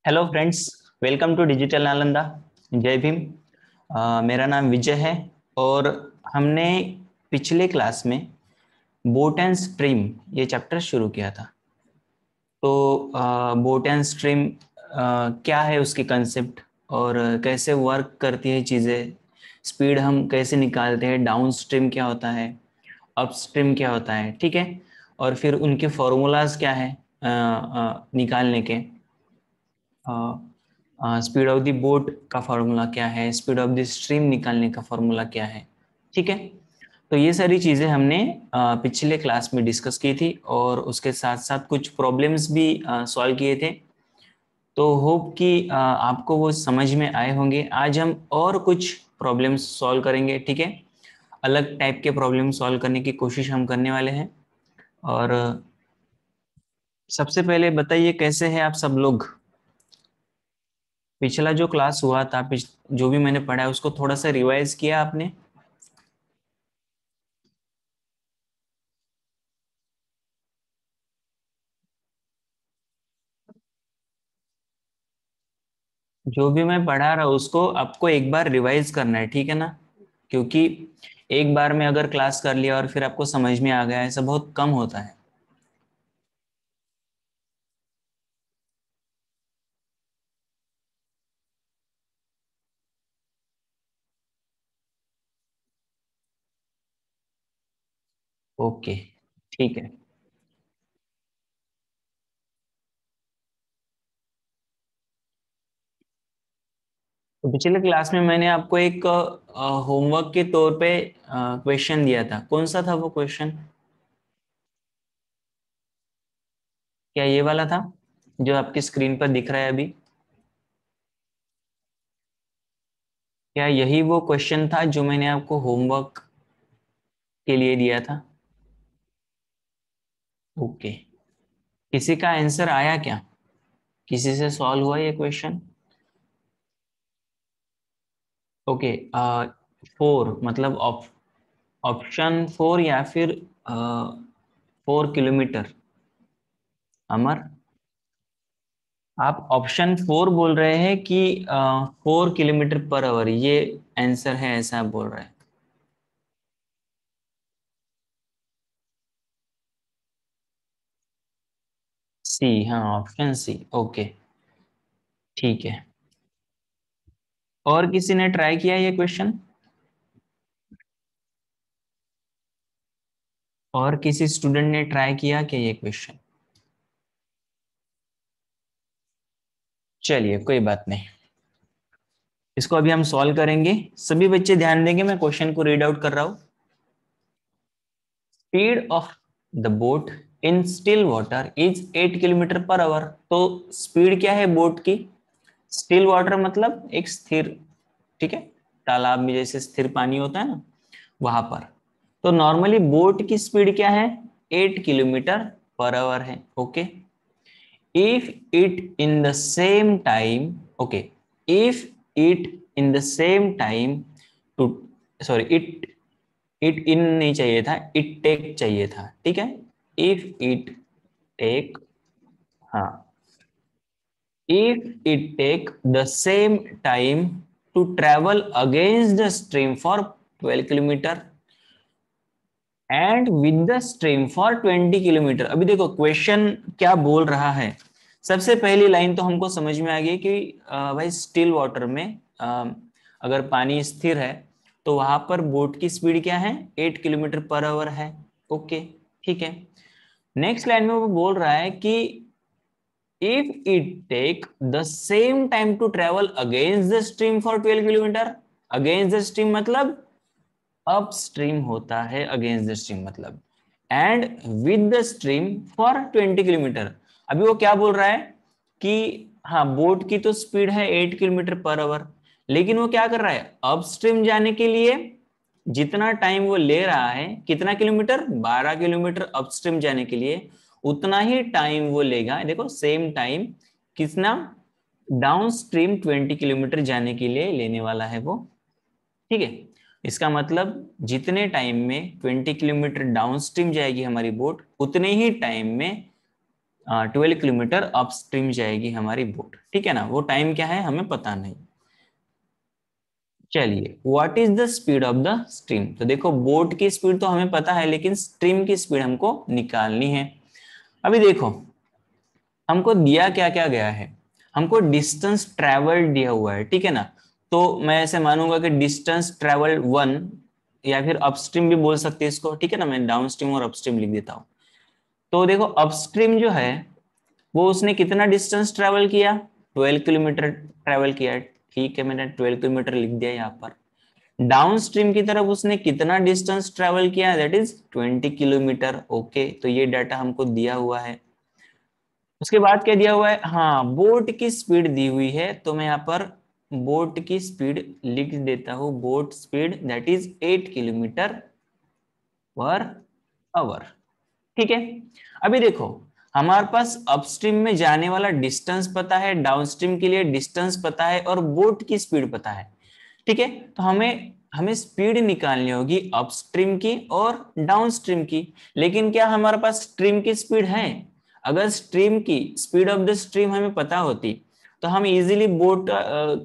Hello friends, welcome to digital Nalanda. जय भीम। मेरा नाम विजय है और हमने पिछले क्लास में बोट एंड स्ट्रीम ये चैप्टर शुरू किया था। तो बोट एंड स्ट्रीम क्या है, उसकी कंसेप्ट और कैसे वर्क करती है चीज़ें, स्पीड हम कैसे निकालते हैं, डाउन स्ट्रीम क्या होता है, अप स्ट्रीम क्या होता है, ठीक है। और फिर उनके फॉर्मूलाज क्या है निकालने के। स्पीड ऑफ द बोट का फॉर्मूला क्या है, स्पीड ऑफ द स्ट्रीम निकालने का फॉर्मूला क्या है, ठीक है। तो ये सारी चीज़ें हमने पिछले क्लास में डिस्कस की थी और उसके साथ साथ कुछ प्रॉब्लम्स भी सॉल्व किए थे। तो होप कि आपको वो समझ में आए होंगे। आज हम और कुछ प्रॉब्लम्स सॉल्व करेंगे, ठीक है। अलग टाइप के प्रॉब्लम सॉल्व करने की कोशिश हम करने वाले हैं। और सबसे पहले बताइए कैसे हैं आप सब लोग। पिछला जो क्लास हुआ था, जो भी मैंने पढ़ा है उसको थोड़ा सा रिवाइज किया आपने। जो भी मैं पढ़ा रहा हूँ उसको आपको एक बार रिवाइज करना है, ठीक है ना। क्योंकि एक बार में अगर क्लास कर लिया और फिर आपको समझ में आ गया, ऐसा बहुत कम होता है। ओके, ठीक है। तो पिछले क्लास में मैंने आपको एक होमवर्क के तौर पे क्वेश्चन दिया था। कौन सा था वो क्वेश्चन? क्या ये वाला था जो आपकी स्क्रीन पर दिख रहा है अभी? क्या यही वो क्वेश्चन था जो मैंने आपको होमवर्क के लिए दिया था? ओके। किसी का आंसर आया क्या? किसी से सॉल्व हुआ ये क्वेश्चन? ओके। 4 मतलब ऑप्शन 4 या फिर 4 किलोमीटर? अमर, आप ऑप्शन 4 बोल रहे हैं कि 4 किलोमीटर पर आवर ये आंसर है, ऐसा आप बोल रहे हैं? सी, हाँ ऑप्शन सी। ओके, ठीक है। और किसी ने ट्राई किया ये क्वेश्चन? और किसी स्टूडेंट ने ट्राई किया क्या ये क्वेश्चन? चलिए कोई बात नहीं, इसको अभी हम सॉल्व करेंगे। सभी बच्चे ध्यान देंगे, मैं क्वेश्चन को रीड आउट कर रहा हूं। Speed of the boat in still water is 8 kilometre per hour. तो स्पीड क्या है बोट की? स्टिल वाटर मतलब एक स्थिर, ठीक है। तालाब में जैसे स्थिर पानी होता है ना, वहां पर। तो नॉर्मली बोट की स्पीड क्या है? 8 किलोमीटर पर आवर है। Okay. if it in the same time, okay, if it in the same time to, sorry, it in नहीं चाहिए था, it take चाहिए था, ठीक है। if it take, हाँ, if it take the same time to travel against the stream for 12 kilometre and with the stream for 20 kilometre. अभी देखो क्वेश्चन क्या बोल रहा है। सबसे पहली लाइन तो हमको समझ में आ गई कि भाई स्टिल वाटर में अगर पानी स्थिर है तो वहां पर बोट की स्पीड क्या है? 8 किलोमीटर पर आवर है। ओके, ठीक है। नेक्स्ट लाइन में वो बोल रहा है कि if it take the same time to travel against the stream for 12 kilometre. Against the stream मतलब अप स्ट्रीम होता है, अगेंस्ट द स्ट्रीम मतलब, and with the stream for 20 kilometre. अभी वो क्या बोल रहा है कि हाँ, बोट की तो स्पीड है 8 किलोमीटर पर आवर, लेकिन वो क्या कर रहा है? अप स्ट्रीम जाने के लिए जितना टाइम वो ले रहा है, कितना किलोमीटर? 12 किलोमीटर अपस्ट्रीम जाने के लिए उतना ही टाइम वो लेगा। देखो सेम टाइम कितना डाउन स्ट्रीम 20 किलोमीटर जाने के लिए लेने वाला है वो, ठीक है। इसका मतलब जितने टाइम में 20 किलोमीटर डाउन स्ट्रीम जाएगी हमारी बोट, उतने ही टाइम में 12 किलोमीटर अपस्ट्रीम जाएगी हमारी बोट, ठीक है ना। वो टाइम क्या है हमें पता नहीं। चलिए, what is the speed of the stream. तो देखो बोट की स्पीड तो हमें पता है, लेकिन स्ट्रीम की स्पीड हमको निकालनी है। अभी देखो हमको दिया क्या क्या गया है, हमको डिस्टेंस ट्रेवल्ड दिया हुआ है, ठीक है ना। तो मैं ऐसे मानूंगा कि डिस्टेंस ट्रेवल्ड 1, या फिर अपस्ट्रीम भी बोल सकते हैं इसको, ठीक है ना। मैं डाउनस्ट्रीम और अपस्ट्रीम लिख देता हूँ। तो देखो अपस्ट्रीम जो है वो उसने कितना डिस्टेंस ट्रेवल किया, 12 किलोमीटर ट्रेवल किया, ठीक है। मैंने 12 किलोमीटर लिख दिया यहाँ पर। डाउनस्ट्रीम की तरफ उसने कितना डिस्टेंस ट्रेवल किया, दैट इज 20 किलोमीटर। ओके, तो ये डाटा हमको दिया हुआ है। उसके बाद क्या दिया हुआ है, हाँ बोट की स्पीड दी हुई है, तो मैं यहाँ पर बोट की स्पीड लिख देता हूँ। Boat speed that is 8 kilometre per our, ठीक है। अभी देखो हमारे पास अपस्ट्रीम में जाने वाला डिस्टेंस पता है, डाउनस्ट्रीम के लिए डिस्टेंस पता है, और बोट की स्पीड पता है, ठीक है। तो हमें हमें स्पीड निकालनी होगी अपस्ट्रीम की और डाउनस्ट्रीम की। लेकिन क्या हमारे पास स्ट्रीम की स्पीड है? अगर स्ट्रीम की स्पीड ऑफ द स्ट्रीम हमें पता होती तो हम इजीली बोट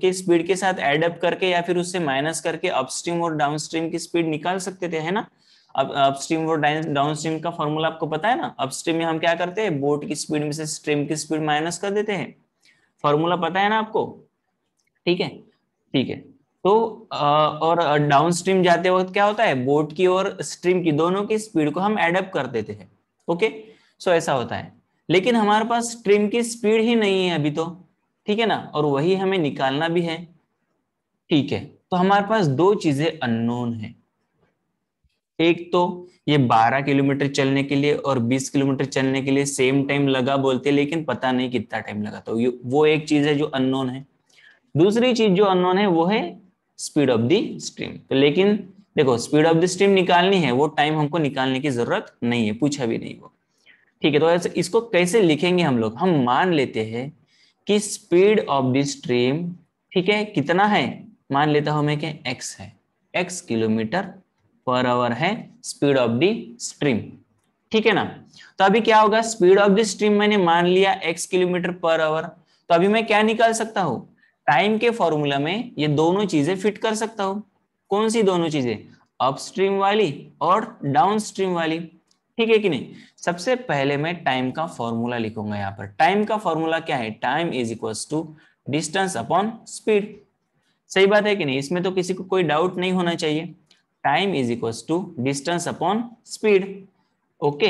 के स्पीड के साथ एड अप करके या फिर उससे माइनस करके अपस्ट्रीम और डाउनस्ट्रीम की स्पीड निकाल सकते थे, है ना। अब अपस्ट्रीम और डाउनस्ट्रीम का फॉर्मूला आपको पता है ना। अपस्ट्रीम में हम क्या करते हैं, बोट की स्पीड में से स्ट्रीम की स्पीड माइनस कर देते हैं। फॉर्मूला पता है ना आपको, ठीक है। ठीक है, तो और डाउन स्ट्रीम जाते वक्त क्या होता है, बोट की और स्ट्रीम की दोनों की स्पीड को हम एडअप कर देते हैं। ओके, सो ऐसा होता है। लेकिन हमारे पास स्ट्रीम की स्पीड ही नहीं है अभी तो, ठीक है ना, और वही हमें निकालना भी है, ठीक है। तो हमारे पास दो चीजें अननोन है। एक तो ये 12 किलोमीटर चलने के लिए और 20 किलोमीटर चलने के लिए सेम टाइम लगा बोलते, लेकिन पता नहीं कितना टाइम लगा, तो वो एक चीज है जो अननोन है। दूसरी चीज जो अननोन है वो है स्पीड ऑफ द स्ट्रीम। तो लेकिन देखो स्पीड ऑफ द स्ट्रीम निकालनी है, वो टाइम हमको निकालने की जरूरत नहीं है, पूछा भी नहीं वो, ठीक है। तो ऐसे इसको कैसे लिखेंगे हम लोग, हम मान लेते हैं कि स्पीड ऑफ द स्ट्रीम, ठीक है, कितना है, मान लेता हूं मैं कि x है, x किलोमीटर पर आवर है स्पीड ऑफ द स्ट्रीम, ठीक है ना। तो अभी क्या होगा, स्पीड ऑफ द स्ट्रीम मैंने मान लिया x किलोमीटर पर आवर, तो अभी मैं क्या निकाल सकता हूं, टाइम के फॉर्मूला में ये दोनों चीजें फिट कर सकता हूं। कौन सी दोनों चीजें, अपस्ट्रीम वाली और डाउनस्ट्रीम वाली, ठीक है कि नहीं। सबसे पहले मैं टाइम का फॉर्मूला लिखूंगा यहाँ पर। टाइम का फॉर्मूला क्या है, time is equals to distance upon speed. सही बात है कि नहीं, इसमें तो किसी को कोई डाउट नहीं होना चाहिए। Time is equals to distance upon speed. Okay,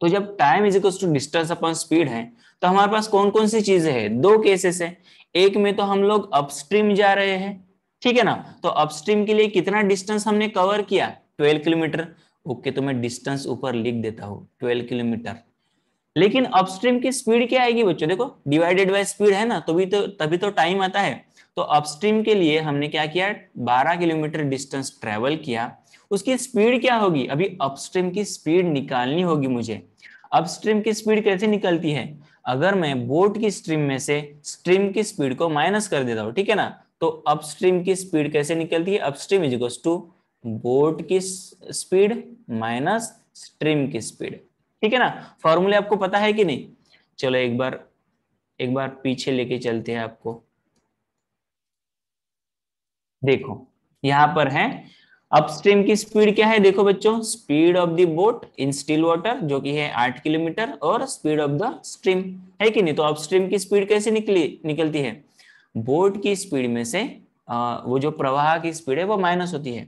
तो जब time is equals to distance upon speed है, तो हमारे पास कौन कौन सी चीजें हैं, दो केसेस है। एक में तो हम लोग अपस्ट्रीम जा रहे हैं, ठीक है ना, तो अपस्ट्रीम के लिए कितना डिस्टेंस हमने कवर किया, 12 किलोमीटर। ओके, तो मैं डिस्टेंस ऊपर लिख देता हूँ 12 किलोमीटर। लेकिन अपस्ट्रीम की स्पीड क्या आएगी बच्चों, देखो डिवाइडेड बाय स्पीड है ना, तभी तो टाइम आता है। तो अपस्ट्रीम के लिए हमने क्या किया, 12 किलोमीटर डिस्टेंस ट्रेवल किया, उसकी स्पीड क्या होगी, अभी अपस्ट्रीम की स्पीड निकालनी होगी मुझे। अपस्ट्रीम की स्पीड कैसे निकलती है, अगर मैं बोट की स्ट्रीम में से स्ट्रीम की स्पीड को माइनस कर देता हूं, ठीक है ना, तो अपस्ट्रीम की स्पीड कैसे निकलती है, upstream is equal to boat की स्पीड माइनस स्ट्रीम की स्पीड, ठीक है ना। फॉर्मूले आपको पता है कि नहीं, चलो एक बार पीछे लेके चलते हैं आपको। देखो यहां पर है अपस्ट्रीम की स्पीड क्या है, देखो बच्चों, speed of the boat in still water जो कि है 8 किलोमीटर, और स्पीड ऑफ द स्ट्रीम, है कि नहीं। तो अपस्ट्रीम की स्पीड कैसे निकलती है, बोट की स्पीड में से वो जो प्रवाह की स्पीड है वो माइनस होती है।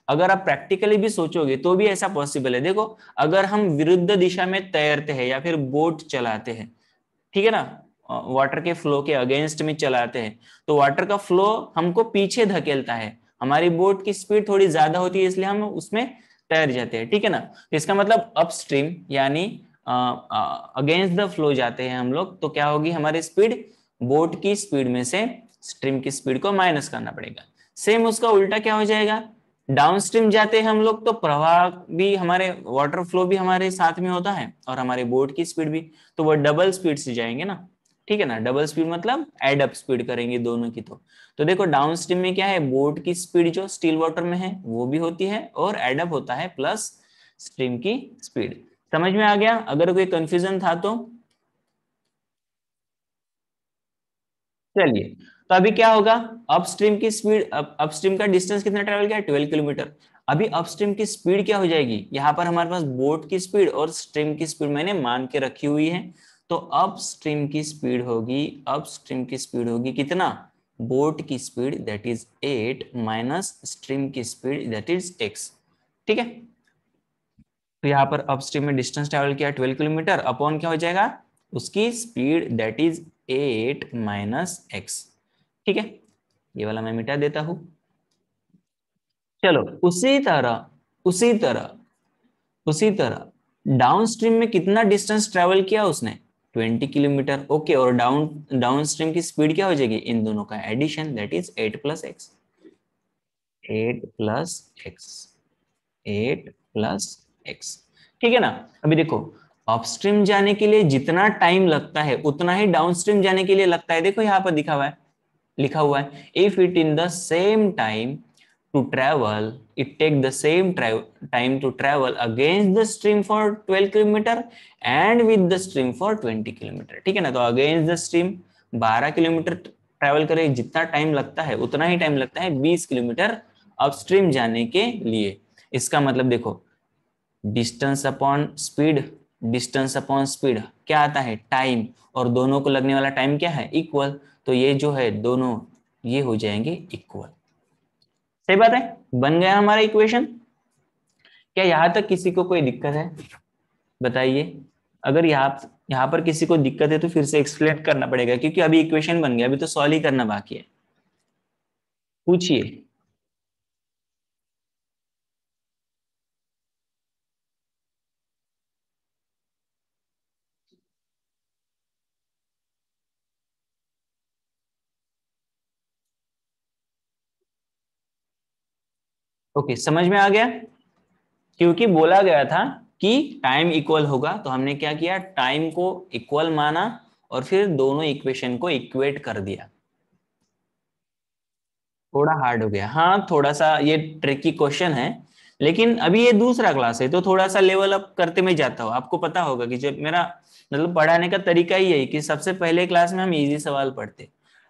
अगर आप प्रैक्टिकली भी सोचोगे तो भी ऐसा पॉसिबल है। देखो अगर हम विरुद्ध दिशा में तैरते हैं या फिर बोट चलाते हैं, ठीक है ना, वाटर के फ्लो के अगेंस्ट में चलाते हैं, तो वाटर का फ्लो हमको पीछे धकेलता है, हमारी बोट की स्पीड थोड़ी ज्यादा होती है, इसलिए हम उसमें तैर जाते हैं, ठीक है ना। तो इसका मतलब अपस्ट्रीम यानी अगेंस्ट द फ्लो जाते हैं हम लोग, तो क्या होगी हमारी स्पीड, बोट की स्पीड में से स्ट्रीम की स्पीड को माइनस करना पड़ेगा। सेम उसका उल्टा क्या हो जाएगा, डाउन स्ट्रीम जाते हैं हम लोग, तो प्रवाह भी हमारे, वाटर फ्लो भी हमारे साथ में होता है और हमारी बोट की स्पीड भी, तो वो डबल स्पीड से जाएंगे ना, ठीक है ना। डबल स्पीड मतलब एड अप स्पीड करेंगे दोनों की। तो देखो डाउन स्ट्रीम में क्या है, बोट की स्पीड जो स्टिल वाटर में है वो भी होती है और एड अप होता है प्लस स्ट्रीम की स्पीड। समझ में आ गया, अगर कोई कंफ्यूजन था तो चलिए, तो अभी क्या होगा, अपस्ट्रीम की स्पीड, अपस्ट्रीम का डिस्टेंस कितना ट्रेवल किया, 12 किलोमीटर। अभी अपस्ट्रीम की स्पीड क्या हो जाएगी, यहाँ पर हमारे पास बोट की स्पीड और स्ट्रीम की स्पीड मैंने मान के रखी हुई है। तो अपस्ट्रीम की स्पीड होगी, अपस्ट्रीम की स्पीड होगी कितना, बोट की speed that is 8 minus stream की स्पीड दैट इज x। ठीक है, तो यहाँ पर अपस्ट्रीम में डिस्टेंस ट्रेवल किया 12 किलोमीटर, अपॉन क्या हो जाएगा, उसकी speed that is 8 minus x. ठीक है, ये वाला मैं मिटा देता हूं। चलो, उसी तरह डाउनस्ट्रीम में कितना डिस्टेंस ट्रेवल किया उसने, 20 किलोमीटर। ओके, और डाउनस्ट्रीम की स्पीड क्या हो जाएगी, इन दोनों का addition that is 8 + x। 8 + x, 8 + x। ठीक है ना। अभी देखो, अपस्ट्रीम जाने के लिए जितना टाइम लगता है उतना ही डाउनस्ट्रीम जाने के लिए लगता है। देखो यहाँ पर लिखा हुआ है, if it in the same time to travel, it take the same time to travel against the stream for 12 kilometre and with the stream for 20 kilometre. ठीक है ना, तो against the stream 12 kilometre travel करे जितना time लगता है उतना ही time लगता है 20 किलोमीटर अपस्ट्रीम जाने के लिए। इसका मतलब देखो, distance upon speed, distance upon speed क्या आता है, टाइम, और दोनों को लगने वाला टाइम क्या है, इक्वल। तो ये जो है दोनों ये हो जाएंगे इक्वल। सही बात है, बन गया हमारा इक्वेशन। क्या यहां तक किसी को कोई दिक्कत है, बताइए। अगर यहाँ पर किसी को दिक्कत है तो फिर से एक्सप्लेन करना पड़ेगा, क्योंकि अभी इक्वेशन बन गया, अभी तो सॉल्व ही करना बाकी है। पूछिए। ओके, समझ में आ गया। क्योंकि बोला गया था कि टाइम इक्वल होगा, तो हमने क्या किया, टाइम को इक्वल माना और फिर दोनों इक्वेशन को इक्वेट कर दिया। थोड़ा हार्ड हो गया, हाँ थोड़ा सा ये ट्रिकी क्वेश्चन है, लेकिन अभी ये दूसरा क्लास है तो थोड़ा सा लेवल अप करते मैं जाता हूँ। आपको पता होगा कि जब मेरा मतलब पढ़ाने का तरीका ही है कि सबसे पहले क्लास में हम इजी सवाल पढ़ते,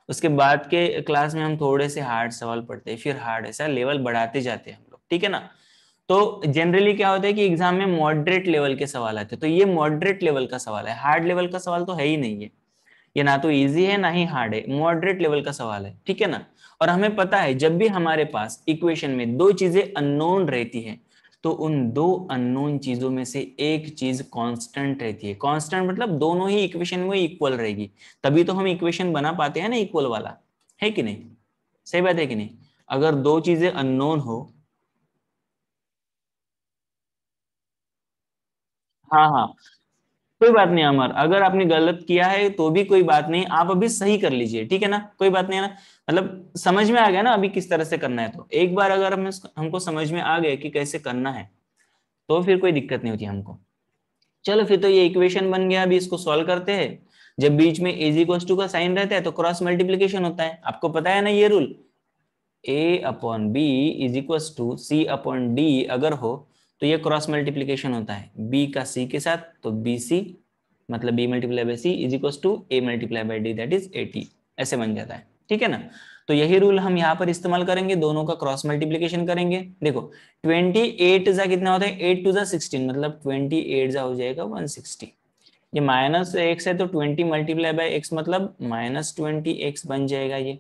उसके बाद के क्लास में हम थोड़े से हार्ड सवाल पढ़ते, फिर हार्ड, ऐसा लेवल बढ़ाते जाते हैं हम लोग। ठीक है ना। तो जनरली क्या होता है कि एग्जाम में मॉडरेट लेवल के सवाल आते हैं, तो ये मॉडरेट लेवल का सवाल है, हार्ड लेवल का सवाल तो है ही नहीं है। ये ना तो इजी है ना ही हार्ड है, मॉडरेट लेवल का सवाल है। ठीक है ना। और हमें पता है जब भी हमारे पास इक्वेशन में दो चीजें अननोन रहती है, तो उन दो अननोन चीजों में से एक चीज कांस्टेंट रहती है। कांस्टेंट मतलब दोनों ही इक्वेशन में इक्वल रहेगी, तभी तो हम इक्वेशन बना पाते हैं ना इक्वल वाला, है कि नहीं। सही बात है कि नहीं। अगर दो चीजें अननोन हो, हाँ हाँ, कोई बात नहीं अमर, अगर आपने गलत किया है तो भी कोई बात नहीं, आप अभी सही कर लीजिए। ठीक है ना, कोई बात नहीं है ना, मतलब समझ में आ गया ना अभी किस तरह से करना है। तो एक बार अगर हमको समझ में आ गया कि कैसे करना है, तो फिर कोई दिक्कत नहीं होती हमको। चलो, फिर तो ये इक्वेशन बन गया, अभी इसको सॉल्व करते हैं। जब बीच में इज इक्वल टू का साइन रहता है तो क्रॉस मल्टीप्लीकेशन होता है, आपको पता है ना ये rule. A upon B is equal to C upon D अगर हो, तो ये क्रॉस मल्टीप्लीकेशन होता है बी का सी के साथ, तो बी सी मतलब B multiply by C is equal to A multiply by D that is 80, ऐसे बन जाता है। ठीक है ना। तो यही रूल हम यहाँ पर इस्तेमाल करेंगे, दोनों का क्रॉस मल्टीप्लीकेशन करेंगे। देखो 28 जा कितना होता है, 8 टू जा 16, मतलब 28 जा हो जाएगा 160। ये माइनस एक्स है तो 20 मल्टीप्लाई बाई एक्स मतलब -20x बन जाएगा ये,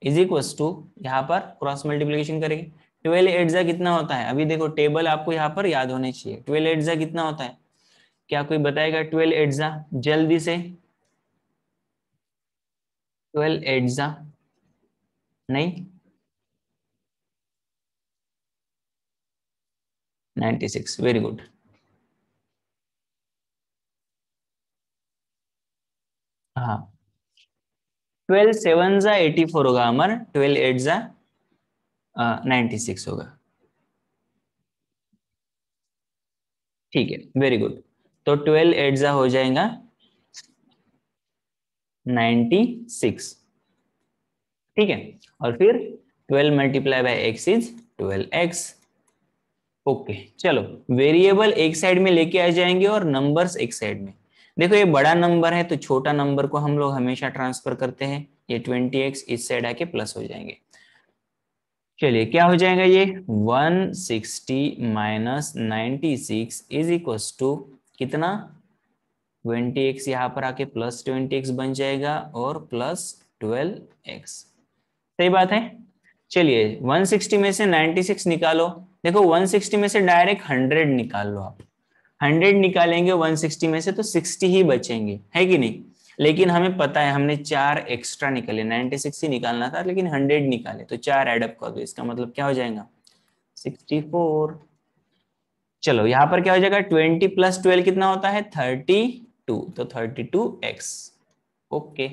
इज इक्वल टू यहाँ पर क्रॉस मल्टीप्लीकेशन करेंगे। 12 8 जा कितना होता है, अभी देखो टेबल आपको यहाँ पर याद होने चाहिए। 12 8 जा कितना होता है, क्या कोई बताएगा 12 8 जा जल्दी से। 12 8 जा, नहीं, 96, वेरी गुड। हाँ, 12 7 जा 84 होगा अमर, 12 8 जा 96 होगा। ठीक है, वेरी गुड। तो 12 8 जा हो जाएगा 96। ठीक है, और फिर 12 multiply by x is 12x। Okay, चलो, वेरिएबल एक साइड में लेके आ जाएंगे और नंबर्स एक साइड में। देखो ये बड़ा नंबर है तो छोटा नंबर को हम लोग हमेशा ट्रांसफर करते हैं, ये 20x इस साइड आके प्लस हो जाएंगे। चलिए क्या हो जाएगा ये 160 माइनस 96 इज इक्वल टू कितना 20x यहाँ पर आके प्लस 20x बन जाएगा और प्लस 12x। सही बात है। चलिए 160 में से 96 निकालो। देखो 160 में से डायरेक्ट 100 निकाल लो आप। 100 निकालेंगे 160 में से तो 60 ही बचेंगे, है कि नहीं। लेकिन हमें पता है हमने 4 एक्स्ट्रा निकाले, 96 ही निकालना था लेकिन 100 निकाले, तो 4 एडअप कर दो। इसका मतलब क्या हो जाएगा 64। चलो यहाँ पर क्या हो जाएगा 20 प्लस 12 कितना होता है 32, तो 32x। ओके,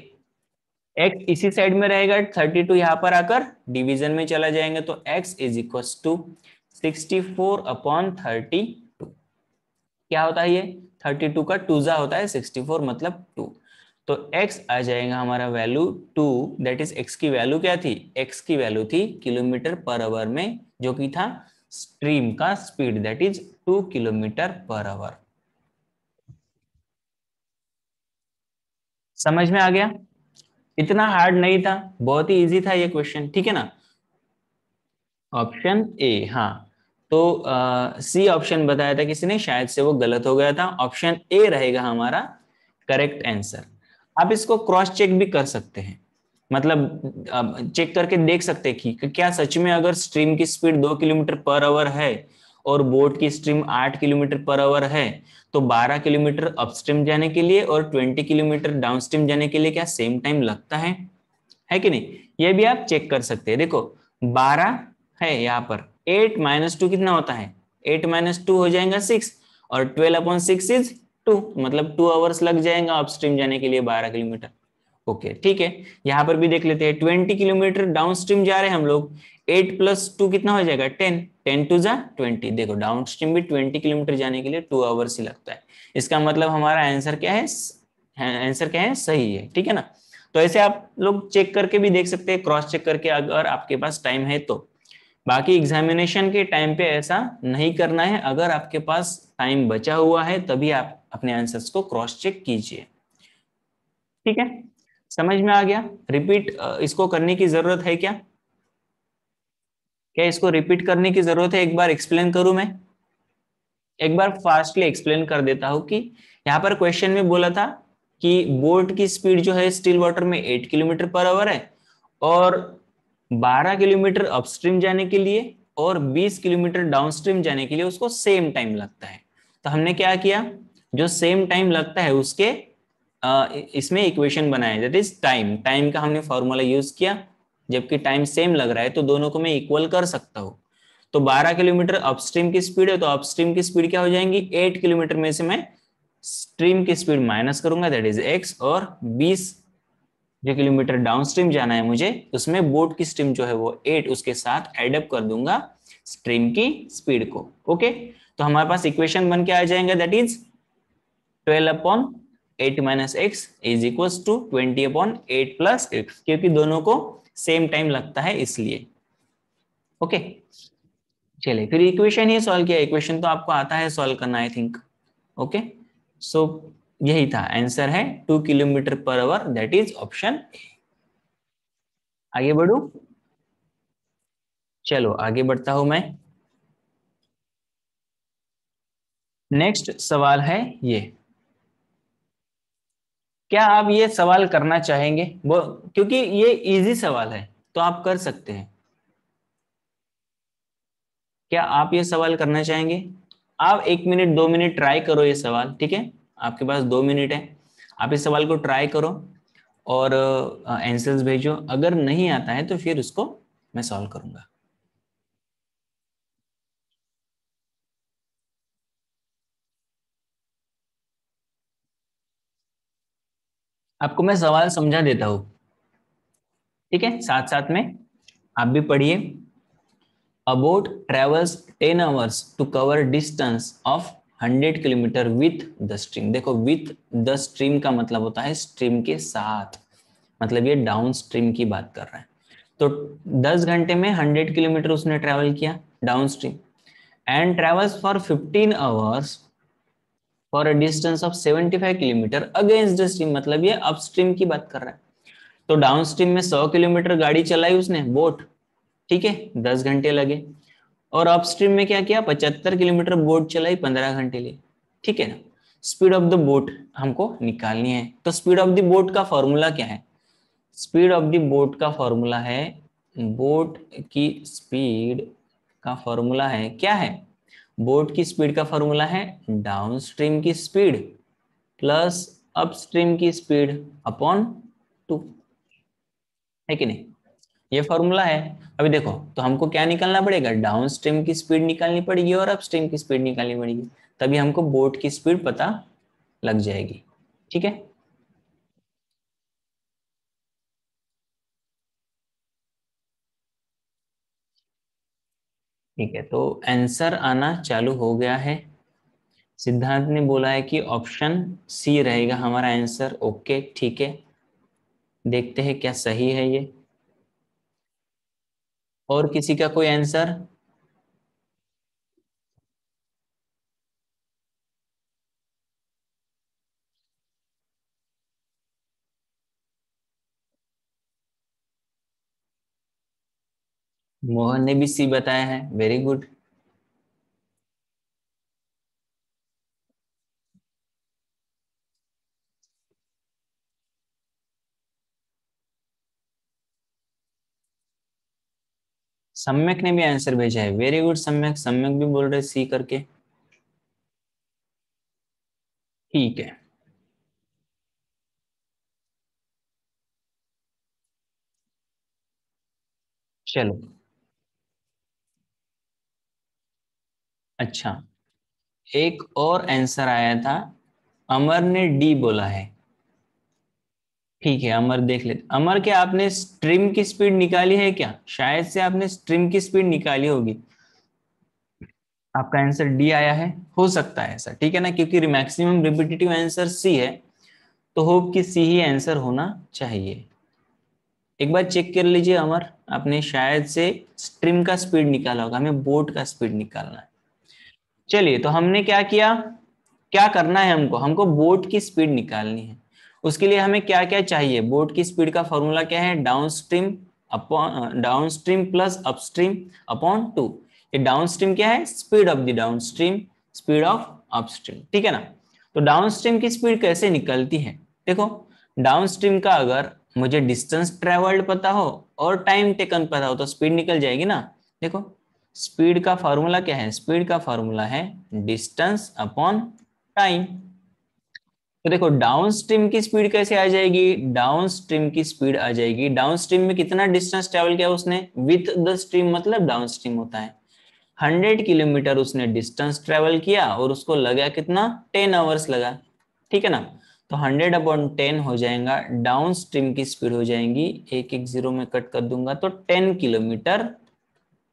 x इसी साइड में रहेगा, 32 यहाँ पर आकर डिवीजन में चला जाएंगे तो x इज इक्वल टू 64/32। क्या होता है ये 32 का 2 होता है 64 मतलब 2। तो x आ जाएगा हमारा वैल्यू 2, दैट इज x की वैल्यू क्या थी, x की वैल्यू थी किलोमीटर पर आवर में, जो कि था स्ट्रीम का speed, that is 2 kilometre per our. समझ में आ गया। इतना हार्ड नहीं था, बहुत ही इजी था ये क्वेश्चन, ठीक है ना। ऑप्शन ए, हाँ। तो सी ऑप्शन बताया था किसी ने, शायद से वो गलत हो गया था। ऑप्शन ए रहेगा हमारा करेक्ट आंसर। आप इसको क्रॉस चेक भी कर सकते हैं, मतलब चेक करके देख सकते हैं कि क्या सच में अगर स्ट्रीम की स्पीड 2 किलोमीटर पर आवर है और बोट की स्ट्रीम 8 किलोमीटर पर आवर है, तो 12 किलोमीटर अपस्ट्रीम जाने के लिए और 20 किलोमीटर डाउनस्ट्रीम जाने के लिए क्या सेम टाइम लगता है कि नहीं। ये भी आप चेक कर सकते हैं। देखो 12 है यहाँ पर, 8 माइनस 2 कितना होता है, 8 माइनस 2 हो जाएगा 6, और 12/6 इज 2, मतलब 2 आवर्स लग जाएगा अपस्ट्रीम जाने के लिए 12 किलोमीटर। ओके ठीक है, यहाँ पर भी देख लेते हैं 20 किलोमीटर डाउन स्ट्रीम जा रहे हैं हम लोग, 8 प्लस 2 कितना हो जाएगा 10, 10 टू जा 20। देखो डाउन स्ट्रीम भी 20 किलोमीटर जाने के लिए 2 आवर्स ही लगता है। इसका मतलब हमारा आंसर क्या है, आंसर क्या है, सही है, ठीक है ना। तो ऐसे आप लोग चेक करके भी देख सकते हैं, क्रॉस चेक करके, अगर आपके पास टाइम है तो। बाकी एग्जामिनेशन के टाइम पे ऐसा नहीं करना है, अगर आपके पास टाइम बचा हुआ है तभी आप अपने आंसर्स को क्रॉस चेक कीजिए, ठीक है। समझ में आ गया। रिपीट इसको करने की जरूरत है क्या, क्या इसको रिपीट करने की जरूरत है, एक बार एक्सप्लेन करूं मैं। एक बार फास्टली एक्सप्लेन कर देता हूं कि यहाँ पर क्वेश्चन में बोला था कि बोट की स्पीड जो है स्टिल वाटर में 8 किलोमीटर पर आवर है, और 12 किलोमीटर अपस्ट्रीम जाने के लिए और 20 किलोमीटर डाउनस्ट्रीम जाने के लिए उसको सेम टाइम लगता है। तो हमने क्या किया, जो सेम टाइम लगता है उसके इसमें इक्वेशन बनाया, दैट इज टाइम, टाइम का हमने फॉर्मूला यूज किया। जबकि टाइम सेम लग रहा है तो दोनों को मैं इक्वल कर सकता हूँ। तो 12 किलोमीटर अपस्ट्रीम की स्पीड है, तो अपस्ट्रीम की स्पीड क्या हो जाएंगी, 8 किलोमीटर में से मैं स्ट्रीम की स्पीड माइनस करूंगा, दैट इज x, और 20 जो किलोमीटर डाउनस्ट्रीम जाना है मुझे, उसमें बोट की स्ट्रीम जो है वो 8, उसके साथ एडअप कर दूंगा स्ट्रीम की स्पीड को। ओके, तो हमारे पास इक्वेशन बन के आ जाएंगे, that is 12/8 minus X is equal to 20/8 plus X, क्योंकि दोनों को सेम टाइम लगता है इसलिए। ओके, चलिए फिर इक्वेशन ही सॉल्व किया। इक्वेशन तो आपको आता है सॉल्व करना, आई थिंक। ओके, सो यही था आंसर है 2 kilometre per our, that is option. आगे बढ़ू, चलो आगे बढ़ता हूं मैं। नेक्स्ट सवाल है ये, क्या आप ये सवाल करना चाहेंगे, वो क्योंकि ये इजी सवाल है तो आप कर सकते हैं। क्या आप ये सवाल करना चाहेंगे। आप 1 मिनट 2 मिनट ट्राई करो ये सवाल, ठीक है। आपके पास 2 मिनट है, आप इस सवाल को ट्राई करो और आंसर्स भेजो। अगर नहीं आता है तो फिर उसको मैं सॉल्व करूंगा। आपको मैं सवाल समझा देता हूँ, ठीक है, साथ साथ में आप भी पढ़िए। A boat travels 10 hours to cover distance of 100 kilometre with the stream. देखो विथ द स्ट्रीम का मतलब होता है स्ट्रीम के साथ, मतलब ये डाउन स्ट्रीम की बात कर रहा है। तो 10 घंटे में 100 किलोमीटर उसने ट्रेवल किया down stream, and travels for 15 hours for a distance of 75 kilometre against the stream, मतलब ये अपस्ट्रीम की बात कर रहा है। तो डाउन स्ट्रीम में 100 किलोमीटर गाड़ी चलाई उसने बोट, ठीक है, 10 घंटे लगे। और अपस्ट्रीम में क्या किया, 75 किलोमीटर बोट चलाई, 15 घंटे लिए, ठीक है ना। स्पीड ऑफ द बोट हमको निकालनी है। तो स्पीड ऑफ द बोट का फॉर्मूला क्या है, स्पीड ऑफ द बोट का फॉर्मूला है, बोट की स्पीड का फॉर्मूला है, क्या है, बोट की स्पीड का फॉर्मूला है डाउन स्ट्रीम की स्पीड प्लस अपस्ट्रीम की स्पीड अपॉन 2, है कि नहीं, ये फॉर्मूला है। अभी देखो, तो हमको क्या निकालना पड़ेगा, डाउन स्ट्रीम की स्पीड निकालनी पड़ेगी और अपस्ट्रीम की स्पीड निकालनी पड़ेगी, तभी हमको बोट की स्पीड पता लग जाएगी, ठीक है। ठीक है, तो आंसर आना चालू हो गया है। सिद्धांत ने बोला है कि ऑप्शन सी रहेगा हमारा आंसर, ओके ठीक है, देखते हैं क्या सही है ये। और किसी का कोई आंसर, मोहन ने भी सी बताया है, वेरी गुड। सम्यक ने भी आंसर भेजा है, वेरी गुड सम्यक, सम्यक भी बोल रहे सी करके, ठीक है। चलो, अच्छा, एक और आंसर आया था, अमर ने डी बोला है, ठीक है अमर देख ले, अमर क्या आपने स्ट्रीम की स्पीड निकाली है क्या, शायद से आपने स्ट्रीम की स्पीड निकाली होगी, आपका आंसर डी आया है, हो सकता है ऐसा, ठीक है ना, क्योंकि मैक्सिमम रिपीटेटिव आंसर सी है, तो होप कि सी ही आंसर होना चाहिए। एक बार चेक कर लीजिए अमर, आपने शायद से स्ट्रीम का स्पीड निकाला होगा, हमें बोट का स्पीड निकालना है। चलिए, तो हमने क्या किया, क्या करना है हमको, हमको बोट की स्पीड निकालनी है। उसके लिए हमें क्या क्या चाहिए, बोट की स्पीड का फॉर्मूला क्या है, down stream upon down stream plus upstream upon 2। ये डाउन स्ट्रीम क्या है, speed of the down stream, speed of upstream, ठीक है ना। तो डाउन स्ट्रीम की स्पीड कैसे निकलती है, देखो, डाउन स्ट्रीम का अगर मुझे डिस्टेंस ट्रेवल्ड पता हो और टाइम टेकन पता हो तो स्पीड निकल जाएगी ना। देखो, स्पीड का फॉर्मूला क्या है, स्पीड का फॉर्मूला है डिस्टेंस अपॉन टाइम। तो देखो, डाउन स्ट्रीम की स्पीड कैसे आ जाएगी, डाउन स्ट्रीम की स्पीड आ जाएगी, डाउन स्ट्रीम में कितना डिस्टेंस ट्रेवल किया उसने, विथ द स्ट्रीम मतलब डाउन स्ट्रीम होता है, 100 किलोमीटर उसने डिस्टेंस ट्रेवल किया और उसको लगा कितना, 10 आवर्स लगा, ठीक है ना। तो 100/10 हो जाएगा, डाउन स्ट्रीम की स्पीड हो जाएंगी, एक एक जीरो में कट कर दूंगा तो 10 किलोमीटर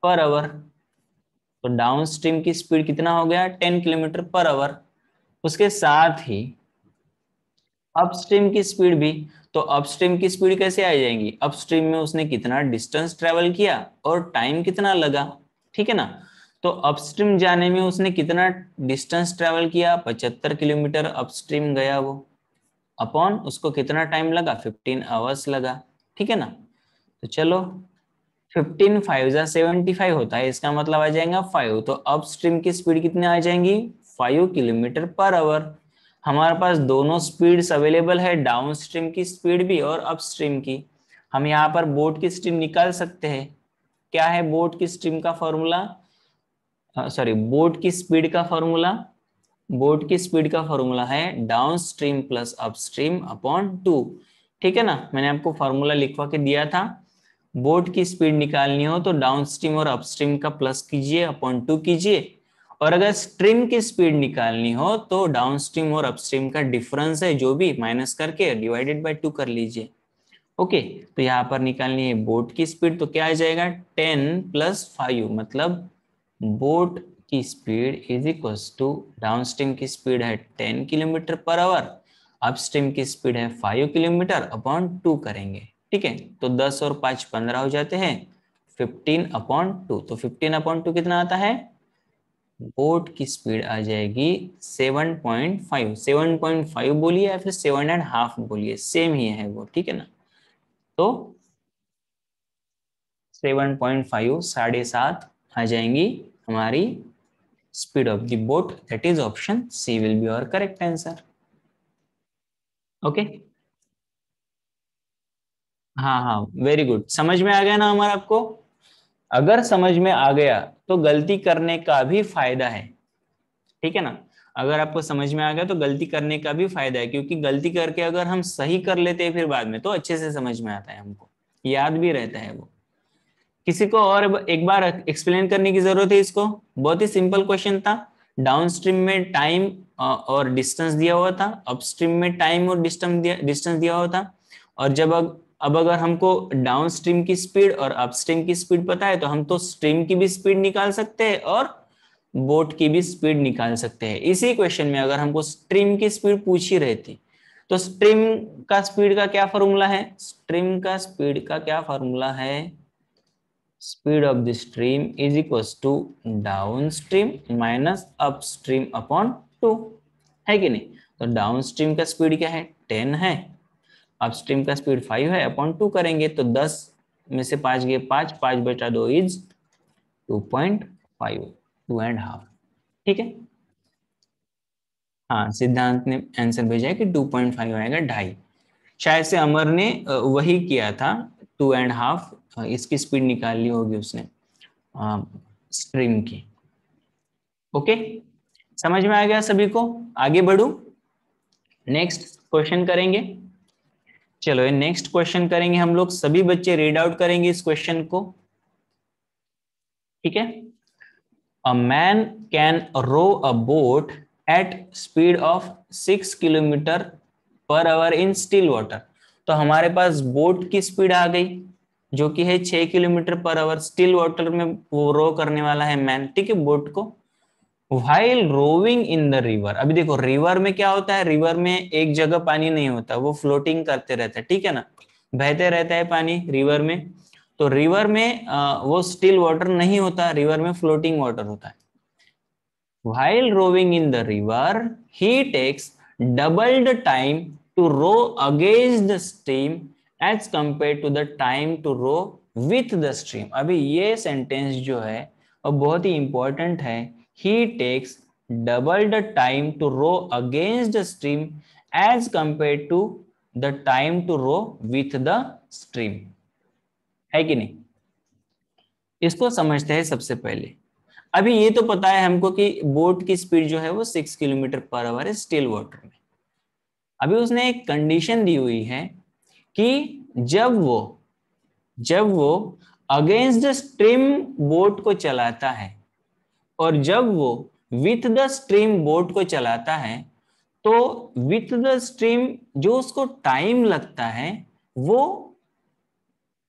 पर आवर। तो डाउन स्ट्रीम की स्पीड कितना हो गया, 10 किलोमीटर पर आवर। उसके साथ ही अपस्ट्रीम की स्पीड भी, तो अपस्ट्रीम की स्पीड कैसे आ जाएंगी, अपस्ट्रीम में उसने कितना डिस्टेंस ट्रेवल किया और टाइम कितना लगा, ठीक है ना। तो अपस्ट्रीम जाने में उसने कितना डिस्टेंस ट्रेवल किया, 75 किलोमीटर अपस्ट्रीम गया वो, अपॉन उसको कितना टाइम लगा, 15 आवर्स लगा, ठीक है ना। तो चलो, 15 5 जा 75 होता है, इसका मतलब आ जाएगा 5, तो अपस्ट्रीम की स्पीड कितने आ जाएंगी, 5 किलोमीटर पर आवर। हमारे पास दोनों स्पीड्स अवेलेबल है, डाउन स्ट्रीम की स्पीड भी और अपस्ट्रीम की। हम यहाँ पर बोट की स्ट्रीम निकाल सकते हैं, क्या है बोट की स्ट्रीम का फॉर्मूला, सॉरी बोट की स्पीड का फॉर्मूला, बोट की स्पीड का फॉर्मूला है down stream plus upstream upon 2, ठीक है ना, मैंने आपको फॉर्मूला लिखवा के दिया था। बोट की स्पीड निकालनी हो तो डाउन स्ट्रीम और अपस्ट्रीम का प्लस कीजिए, अपॉन 2 कीजिए, और अगर स्ट्रीम की स्पीड निकालनी हो तो डाउन स्ट्रीम और अपस्ट्रीम का डिफरेंस है जो भी, माइनस करके डिवाइडेड बाय 2 कर लीजिए, ओके। तो यहाँ पर निकालनी है बोट की स्पीड, तो क्या आ जाएगा, 10 + 5, मतलब बोट की speed is equal to, downstream की स्पीड है 10 किलोमीटर पर आवर, अपस्ट्रीम की स्पीड है 5 किलोमीटर अपॉन 2 करेंगे, ठीक है। तो 10 और 5 15 हो जाते हैं, 15/2, तो 15/2 कितना आता है, बोट की स्पीड आ जाएगी 7.5, 7.5 बोलिए या फिर 7.5 बोलिए, सेम ही है वो, ठीक है ना। तो 7.5 7.5 आ जाएंगी हमारी speed of the boat. That is option C will be our correct answer. Okay, हाँ हाँ, वेरी गुड, समझ में आ गया ना हमारा आपको। अगर समझ में आ गया तो गलती करने का भी फायदा है, ठीक है ना। अगर आपको समझ में आ गया तो गलती करने का भी फायदा है, क्योंकि गलती करके अगर हम सही कर लेते हैं फिर बाद में तो अच्छे से समझ में आता है, हमको याद भी रहता है वो। किसी को और एक बार एक्सप्लेन करने की जरूरत है इसको। बहुत ही सिंपल क्वेश्चन था। डाउनस्ट्रीम में टाइम और डिस्टेंस दिया हुआ था, अपस्ट्रीम में टाइम और डिस्टेंस दिया हुआ था। और जब अब अगर हमको डाउनस्ट्रीम की स्पीड और अपस्ट्रीम की स्पीड पता है तो हम तो स्ट्रीम की भी स्पीड निकाल सकते हैं और बोट की भी स्पीड निकाल सकते हैं। इसी क्वेश्चन में अगर हमको स्ट्रीम की स्पीड पूछी रहती तो स्ट्रीम का स्पीड का क्या फॉर्मूला है, स्ट्रीम का स्पीड का क्या फॉर्मूला है, speed of the stream is equals to downstream minus upstream upon 2, है कि नहीं। तो डाउन स्ट्रीम का स्पीड क्या है, 10 है, अपस्ट्रीम का स्पीड 5 है, अपॉन 2 करेंगे तो 10 में से 5 गए 5, 5 बचा 2 इज 2.5, 2.5, ठीक है। हाँ, सिद्धांत ने आंसर भेजा है कि 2.5 आएगा, 2.5। शायद से अमर ने वही किया था, 2.5 इसकी स्पीड निकाल ली होगी उसने स्ट्रीम की। ओके, समझ में आ गया सभी को। आगे बढ़ू, नेक्स्ट क्वेश्चन करेंगे। चलो ये नेक्स्ट क्वेश्चन करेंगे हम लोग, सभी बच्चे रीड आउट करेंगे इस क्वेश्चन को, ठीक है। A man can row a boat at speed of 6 kilometre per hour in still water. तो हमारे पास बोट की स्पीड आ गई जो कि है 6 kilometre per our, still water में वो रो करने वाला है मैन, ठीक है, बोट को। While rowing in the river, अभी देखो रिवर में क्या होता है, रिवर में एक जगह पानी नहीं होता, वो फ्लोटिंग करते रहता है, ठीक है ना, बहते रहता है पानी रिवर में। तो रिवर में वो स्टिल वाटर नहीं होता, रिवर में फ्लोटिंग वाटर होता है। While rowing in the river, he takes double the time to row against the stream as compared to the time to row with the stream। अभी ये sentence जो है वो बहुत ही इंपॉर्टेंट है। He takes double the time to row against the stream as compared to the time to row with the stream, है कि नहीं। इसको समझते हैं सबसे पहले। अभी ये तो पता है हमको कि बोट की स्पीड जो है वो 6 किलोमीटर पर आवर है स्टिल वाटर में। अभी उसने एक कंडीशन दी हुई है कि जब वो अगेंस्ट द स्ट्रीम बोट को चलाता है और जब वो विथ द स्ट्रीम बोट को चलाता है, तो विथ द स्ट्रीम जो उसको टाइम लगता है वो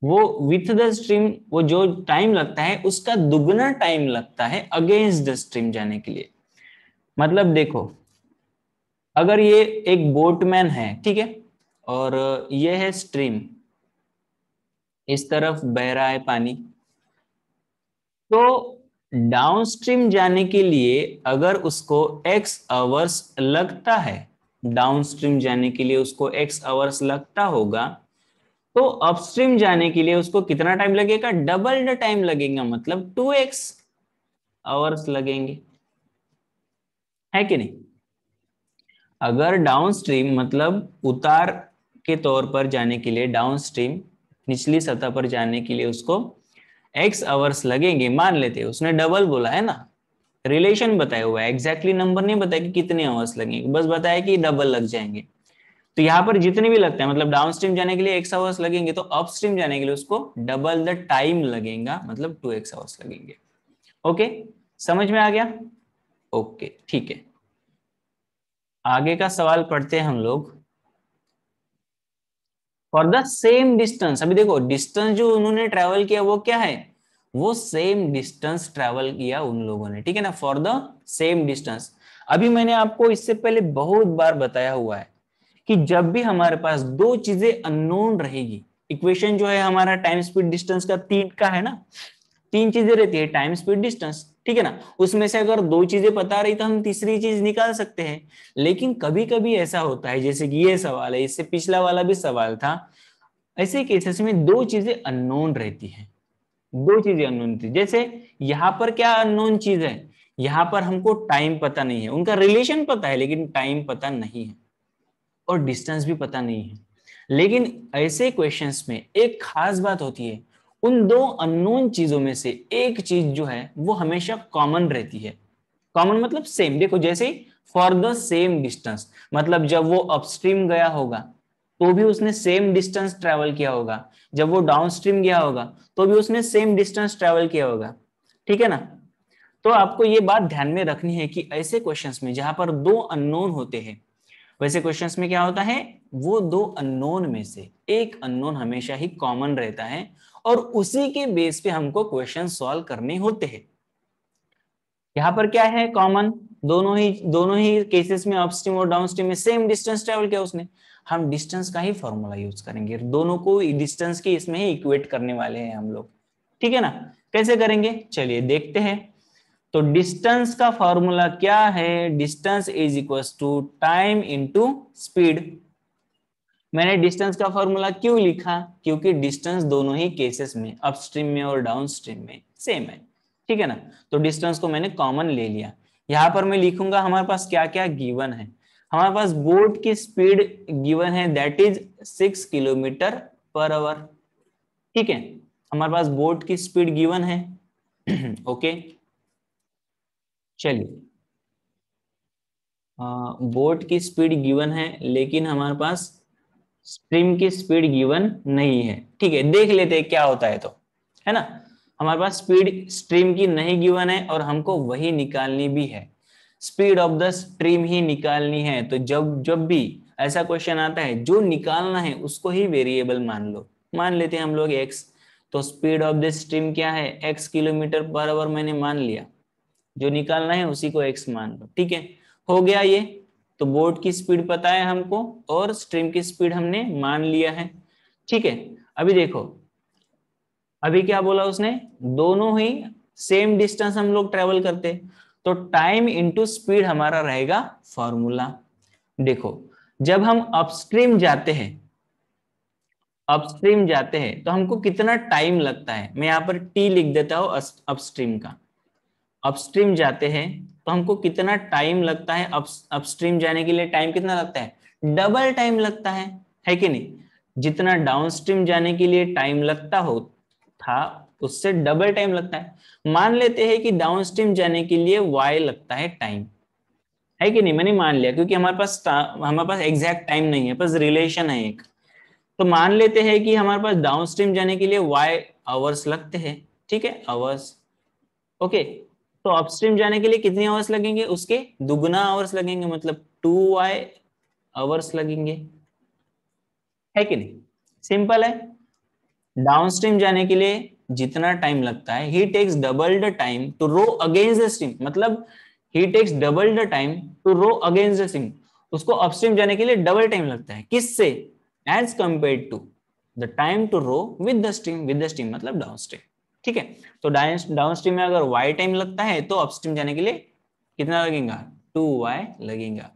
वो विथ द स्ट्रीम वो जो टाइम लगता है उसका दुगना टाइम लगता है अगेंस्ट द स्ट्रीम जाने के लिए। मतलब देखो, अगर ये एक बोटमैन है, ठीक है, और ये है स्ट्रीम, इस तरफ बह रहा है पानी, तो डाउनस्ट्रीम जाने के लिए अगर उसको x आवर्स लगता है, डाउनस्ट्रीम जाने के लिए उसको x आवर्स लगता होगा, तो अपस्ट्रीम जाने के लिए उसको कितना टाइम लगेगा, डबल द टाइम लगेगा, मतलब 2x आवर्स लगेंगे, है कि नहीं। अगर डाउनस्ट्रीम मतलब उतार के तौर पर जाने के लिए, डाउनस्ट्रीम निचली सतह पर जाने के लिए उसको x आवर्स लगेंगे, मान लेते हैं उसने डबल बोला है ना, रिलेशन बताया हुआ है, एग्जैक्टली नंबर नहीं बताया कि कितने आवर्स लगेंगे, बस बताया कि डबल लग जाएंगे। तो यहाँ पर जितने भी लगते हैं, मतलब डाउनस्ट्रीम जाने के लिए x आवर्स लगेंगे तो अपस्ट्रीम जाने के लिए उसको डबल द टाइम लगेगा, मतलब 2x आवर्स लगेंगे। ओके, समझ में आ गया। ओके, ठीक है, आगे का सवाल पढ़ते हैं हम लोग। फॉर द सेम डिस्टेंस, अभी देखो डिस्टेंस जो उन्होंने ट्रेवल किया वो क्या है, वो सेम डिस्टेंस ट्रेवल किया उन लोगों ने, ठीक है ना, फॉर द सेम डिस्टेंस। अभी मैंने आपको इससे पहले बहुत बार बताया हुआ है कि जब भी हमारे पास दो चीजें अननोन रहेगी, इक्वेशन जो है हमारा टाइम स्पीड डिस्टेंस का तीन का है ना, तीन चीजें रहती है, टाइम स्पीड डिस्टेंस, ठीक है ना, उसमें से अगर दो चीजें पता रही तो हम तीसरी चीज निकाल सकते हैं। लेकिन कभी कभी ऐसा होता है, जैसे कि ये सवाल है, इससे पिछला वाला भी सवाल था, ऐसे केसेस में दो चीजें अननोन रहती हैं, दो चीजें अननोन थी। जैसे यहां पर क्या अननोन चीज है, यहां पर हमको टाइम पता नहीं है, उनका रिलेशन पता है लेकिन टाइम पता नहीं है, और डिस्टेंस भी पता नहीं है। लेकिन ऐसे क्वेश्चंस में एक खास बात होती है, उन दो अननोन चीजों में से एक चीज जो है वो हमेशा कॉमन रहती है। कॉमन मतलब सेम। देखो जैसे फॉर द सेम डिस्टेंस, मतलब जब वो अपस्ट्रीम गया होगा तो भी उसने सेम डिस्टेंस ट्रेवल किया होगा, जब वो डाउनस्ट्रीम गया होगा तो भी उसने सेम डिस्टेंस ट्रेवल किया होगा। ठीक है ना। तो आपको ये बात ध्यान में रखनी है कि ऐसे क्वेश्चंस में जहां पर दो अननोन होते हैं, वैसे क्वेश्चंस में क्या होता है, वो दो अननोन में से एक अननोन हमेशा ही कॉमन रहता है, और उसी के बेस पे हमको क्वेश्चन सॉल्व करने होते हैं। यहाँ पर क्या है कॉमन, दोनों ही केसेस में अपस्ट्रीम और डाउनस्ट्रीम में सेम डिस्टेंस ट्रेवल किया उसने। हम डिस्टेंस का ही फॉर्मूला यूज करेंगे, दोनों को डिस्टेंस के इसमें ही इक्वेट करने वाले हैं हम लोग। ठीक है ना। कैसे करेंगे चलिए देखते हैं। तो डिस्टेंस का फॉर्मूला क्या है, distance is equal to time into speed. मैंने डिस्टेंस का फॉर्मूला क्यों लिखा, क्योंकि डिस्टेंस दोनों ही केसेस में अपस्ट्रीम में और डाउनस्ट्रीम में सेम है। ठीक है ना। तो डिस्टेंस को मैंने कॉमन ले लिया। यहां पर मैं लिखूंगा हमारे पास क्या क्या गिवन है। हमारे पास बोट की स्पीड गिवन है, that is 6 kilometre per our. ठीक है, हमारे पास बोट की स्पीड गिवन है। ओके चलिए, बोट की स्पीड गिवन है लेकिन हमारे पास स्ट्रीम की स्पीड गिवन नहीं है। ठीक है, देख लेते हैं क्या होता है तो, है ना। हमारे पास स्पीड स्ट्रीम की नहीं गिवन है और हमको वही निकालनी भी है, स्पीड ऑफ द स्ट्रीम ही निकालनी है। तो जब जब भी ऐसा क्वेश्चन आता है, जो निकालना है उसको ही वेरिएबल मान लो। मान लेते हैं हम लोग x, तो स्पीड ऑफ द स्ट्रीम क्या है, x किलोमीटर पर आवर मैंने मान लिया, जो निकालना है उसी को x मान लो। ठीक है, हो गया ये। तो बोट की स्पीड पता है हमको और स्ट्रीम की स्पीड हमने मान लिया है। ठीक है, अभी देखो, अभी क्या बोला उसने, दोनों ही सेम डिस्टेंस हम लोग ट्रेवल करते, तो टाइम इंटू स्पीड हमारा रहेगा फॉर्मूला। देखो जब हम अपस्ट्रीम जाते हैं, अपस्ट्रीम जाते हैं तो हमको कितना टाइम लगता है, मैं यहाँ पर टी लिख देता हूँ अपस्ट्रीम का। अपस्ट्रीम जाते हैं तो हमको कितना टाइम लगता है, अपस्ट्रीम जाने के लिए टाइम कितना लगता है, डबल टाइम लगता है कि नहीं। जितना डाउनस्ट्रीम जाने के लिए टाइम लगता हो था उससे डबल टाइम लगता है। मान लेते हैं कि डाउनस्ट्रीम जाने के लिए y लगता है टाइम, है कि नहीं। मैंने मान लिया क्योंकि हमारे पास एग्जैक्ट टाइम नहीं है, बस रिलेशन है एक। तो मान लेते हैं कि हमारे पास डाउनस्ट्रीम जाने के लिए y आवर्स लगते हैं। ठीक है, आवर्स। ओके, तो अपस्ट्रीम जाने के लिए कितने आवर्स लगेंगे, उसके दुगना आवर्स लगेंगे, मतलब 2y आवर्स लगेंगे, है कि नहीं। सिंपल है। डाउनस्ट्रीम जाने के लिए जितना टाइम लगता है, he takes double the time to row against the stream, मतलब he takes double the time to row against the stream. उसको अपस्ट्रीम जाने के लिए डबल टाइम लगता है, किससे, as compare to the time to row with the stream मतलब downstream. ठीक है, तो डाउनस्ट्रीम में अगर y टाइम लगता है तो अपस्ट्रीम जाने के लिए कितना लगेगा, 2y लगेगा।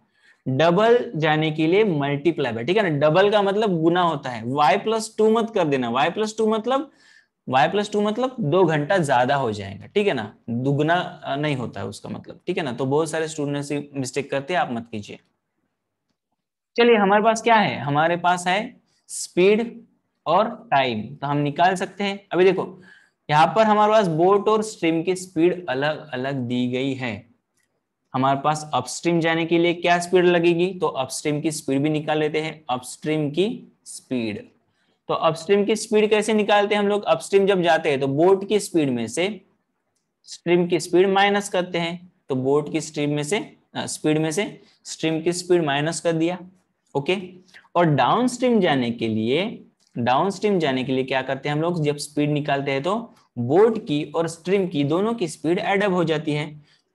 डबल जाने के लिए मल्टीप्लाई बाय, ठीक है ना, डबल का मतलब गुना होता है, y+2 मत कर देना, y+2 मतलब 2 घंटा ज्यादा हो जाएगा। ठीक है ना, दुगना नहीं होता है उसका मतलब। ठीक है ना, तो बहुत सारे स्टूडेंट मिस्टेक करते हैं, आप मत कीजिए। चलिए हमारे पास क्या है, हमारे पास है स्पीड और टाइम, तो हम निकाल सकते हैं। अभी देखो यहाँ पर हमारे पास बोट और स्ट्रीम की स्पीड अलग अलग दी गई है। हमारे पास अपस्ट्रीम जाने के लिए क्या स्पीड लगेगी, तो अपस्ट्रीम की स्पीड भी निकाल लेते हैं, अपस्ट्रीम की स्पीड। तो अपस्ट्रीम की स्पीड कैसे निकालते हैं हम लोग, अपस्ट्रीम जब जाते हैं तो बोट की स्पीड में से स्ट्रीम की स्पीड माइनस करते हैं, तो बोट की स्ट्रीम में से स्पीड में से स्ट्रीम की स्पीड माइनस कर दिया। ओके, और डाउनस्ट्रीम जाने के लिए क्या करते हैं हम लोग, जब स्पीड निकालते हैं तो बोट की और स्ट्रीम की दोनों की स्पीड एडअप हो जाती है,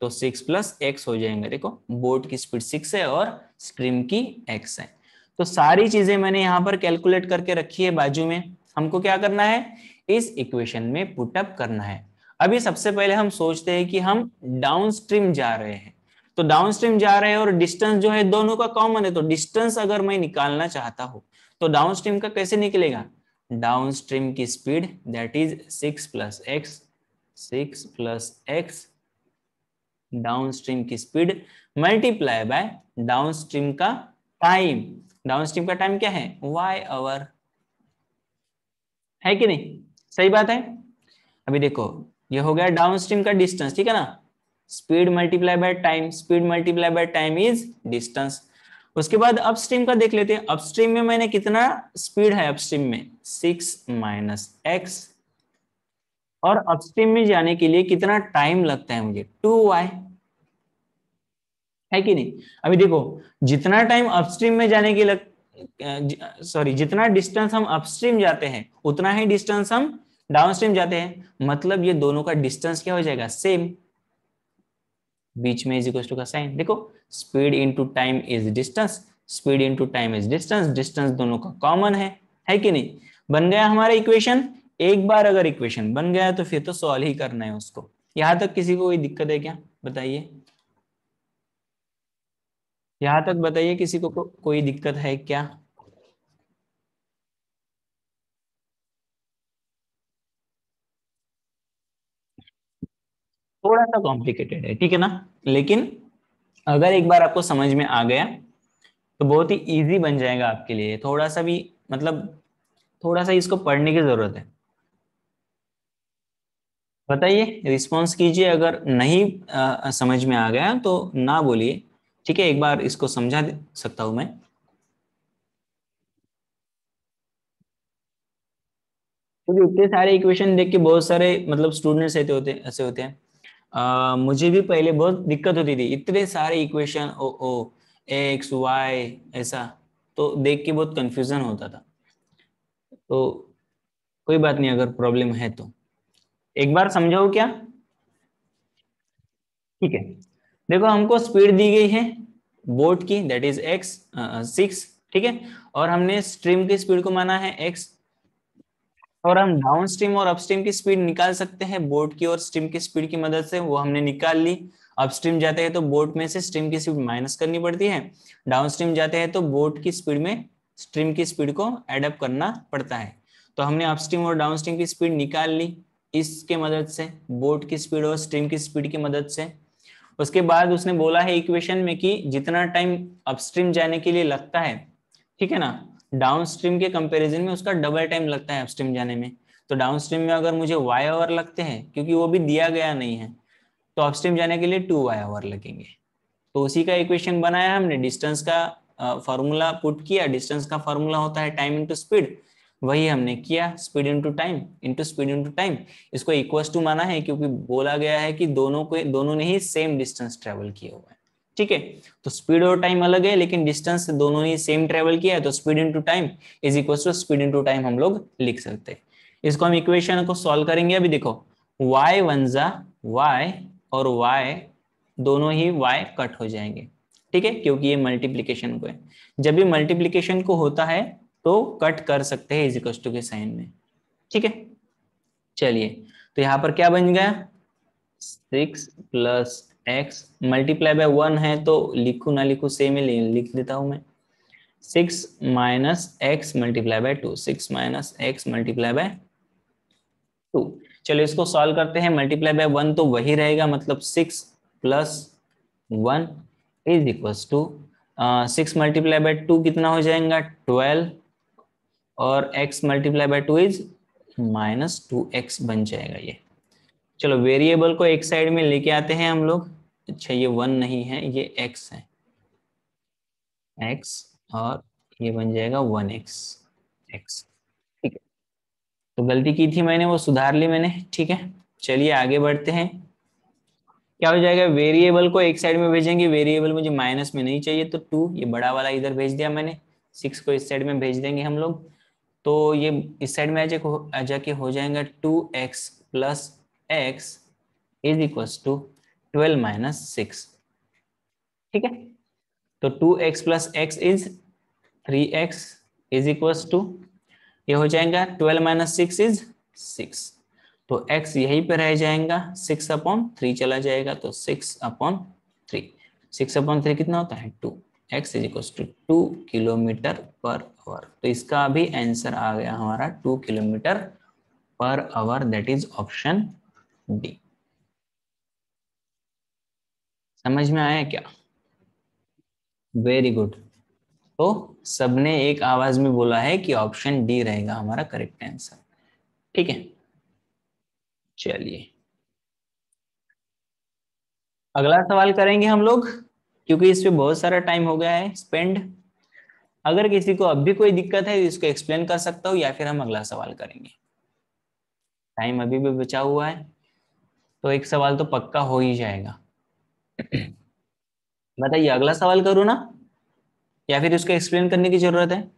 तो 6+x हो जाएंगे। देखो बोट की स्पीड 6 है और स्ट्रीम की x है। तो सारी चीजें मैंने यहाँ पर कैलकुलेट करके रखी है बाजू में, हमको क्या करना है, इस इक्वेशन में पुटअप करना है। अभी सबसे पहले हम सोचते हैं कि हम डाउनस्ट्रीम जा रहे हैं, तो डाउनस्ट्रीम जा रहे हैं और डिस्टेंस जो है दोनों का कॉमन है, तो डिस्टेंस अगर मैं निकालना चाहता हूं तो डाउनस्ट्रीम का कैसे निकलेगा, डाउन स्ट्रीम की speed that is 6 plus X downstream की speed multiply by downstream का टाइम। डाउन स्ट्रीम का टाइम क्या है? y आवर, है कि नहीं? सही बात है। अभी देखो ये हो गया डाउन स्ट्रीम का डिस्टेंस, ठीक है ना। Speed multiply by time, speed multiply by time is distance. उसके बाद अपस्ट्रीम का देख लेते हैं। अपस्ट्रीम में मैंने कितना स्पीड है अपस्ट्रीम में? 6 माइनस एक्स। और अपस्ट्रीम में जाने के लिए कितना टाइम लगता है मुझे? 2y, है कि नहीं? अभी देखो जितना टाइम अपस्ट्रीम में जाने के सॉरी जितना डिस्टेंस हम अपस्ट्रीम जाते हैं उतना ही डिस्टेंस हम डाउनस्ट्रीम जाते हैं। मतलब ये दोनों का डिस्टेंस क्या हो जाएगा? सेम। बीच में इज इक्वल टू का साइन देखो, speed into time is distance, speed into time is distance, distance दोनों का कॉमन है कि नहीं? बन गया हमारा इक्वेशन। एक बार अगर इक्वेशन बन गया तो फिर तो सॉल्व ही करना है उसको। यहां तक किसी को कोई दिक्कत है क्या? बताइए, यहां तक बताइए किसी को कोई दिक्कत है क्या? थोड़ा सा कॉम्प्लिकेटेड है, ठीक है ना, लेकिन अगर एक बार आपको समझ में आ गया तो बहुत ही इजी बन जाएगा आपके लिए। थोड़ा सा भी मतलब थोड़ा सा इसको पढ़ने की जरूरत है। बताइए, रिस्पॉन्स कीजिए। अगर नहीं समझ में आ गया तो ना बोलिए, ठीक है। एक बार इसको समझा सकता हूं मैं। क्योंकि इतने सारे इक्वेशन देख के बहुत सारे मतलब स्टूडेंट्स ऐसे होते हैं। मुझे भी पहले बहुत दिक्कत होती थी, इतने सारे इक्वेशन ओ ओ एक्स वाई ऐसा, तो देख के बहुत कंफ्यूजन होता था। तो कोई बात नहीं, अगर प्रॉब्लम है तो एक बार समझाओ क्या? ठीक है। देखो हमको स्पीड दी गई है बोट की दैट इज एक्स 6, ठीक है। और हमने स्ट्रीम की स्पीड को माना है एक्स। और हम डाउन स्ट्रीम और अपस्ट्रीम की स्पीड निकाल सकते हैं बोट की और स्ट्रीम की स्पीड की मदद से, वो हमने निकाल ली। अपस्ट्रीम जाते हैं तो बोट में से स्ट्रीम की स्पीड माइनस करनी पड़ती है, डाउन स्ट्रीम जाते हैं तो बोट की स्पीड में स्ट्रीम की स्पीड को एडअप करना पड़ता है। तो हमने अपस्ट्रीम और डाउन स्ट्रीम की स्पीड निकाल ली इसके मदद से, बोट की स्पीड और स्ट्रीम की स्पीड की मदद से। उसके बाद उसने बोला है इक्वेशन में कि जितना टाइम अपस्ट्रीम जाने के लिए लगता है, ठीक है ना, डाउन स्ट्रीम के कंपैरिजन में उसका डबल टाइम लगता है अपस्ट्रीम जाने में। तो डाउन स्ट्रीम में अगर मुझे वाई आवर लगते हैं, क्योंकि वो भी दिया गया नहीं है, तो अपस्ट्रीम जाने के लिए 2y आवर लगेंगे। तो उसी का इक्वेशन बनाया हमने, डिस्टेंस का फॉर्मूला पुट किया। डिस्टेंस का फॉर्मूला होता है टाइम इंटू स्पीड, वही हमने किया, speed into time into speed into time. इसको इक्वल टू माना है क्योंकि बोला गया है कि दोनों ने ही सेम डिस्टेंस ट्रेवल किया हुआ है, ठीक है। तो स्पीड और टाइम अलग है लेकिन डिस्टेंस दोनों ने सेम ट्रेवल किया है, तो speed into time is equal to speed into time हम लोग लिख सकते हैं। इसको हम इक्वेशन को सॉल्व करेंगे। अभी देखो y वन जा y और y दोनों ही y कट हो जाएंगे, ठीक है, क्योंकि ये मल्टीप्लीकेशन को है। जब भी मल्टीप्लीकेशन को होता है तो कट कर सकते हैं इज इक्वल टू के साइन में, ठीक है। चलिए, तो यहाँ पर क्या बन गया? 6 + x मल्टीप्लाई बाय 1 है तो लिखू ना लिखू सेम ही लिख देता हूं मैं। 6 - x multiply by 2, 6 - x multiply by 2। चलो इसको सॉल्व करते हैं। मल्टीप्लाई बाय 1 तो वही रहेगा, मतलब 6 + 1 is equals to 6 multiply by 2 कितना हो जाएगा? 12। और x multiply by 2 is -2x बन जाएगा ये। चलो वेरिएबल को एक साइड में लेके आते हैं हम लोग। अच्छा ये 1 नहीं है, ये x है, x, और ये बन जाएगा 1x x, ठीक है। तो गलती की थी मैंने, वो सुधार ली मैंने, ठीक है। चलिए आगे बढ़ते हैं। क्या हो जाएगा? वेरिएबल को एक साइड में भेजेंगे, वेरिएबल मुझे माइनस में नहीं चाहिए तो 2, ये बड़ा वाला इधर भेज दिया मैंने। 6 को इस साइड में भेज देंगे हम लोग, तो ये इस साइड में आ जाके हो जाएगा 2x + x is equals to 12 - 6, ठीक है। तो 2x + x is 3x is equals to, ये हो जाएगा 12 - 6 इज 6। तो x यहीं पे रह जाएगा, 6/3 चला जाएगा, तो 6/3। 6/3 कितना होता है? 2। x is equal to 2 kilometre per hour. तो इसका भी आंसर आ गया हमारा 2 kilometre per our, that is option D. समझ में आया क्या? Very good. तो सबने एक आवाज में बोला है कि ऑप्शन डी रहेगा हमारा करेक्ट आंसर। ठीक है, चलिए अगला सवाल करेंगे हम लोग, क्योंकि इस पे बहुत सारा टाइम हो गया है स्पेंड। अगर किसी को अब भी कोई दिक्कत है तो इसको एक्सप्लेन कर सकता हूँ, या फिर हम अगला सवाल करेंगे। टाइम अभी भी बचा हुआ है, तो एक सवाल तो पक्का हो ही जाएगा। बताइए अगला सवाल करूँ ना, या फिर उसको एक्सप्लेन करने की जरूरत है?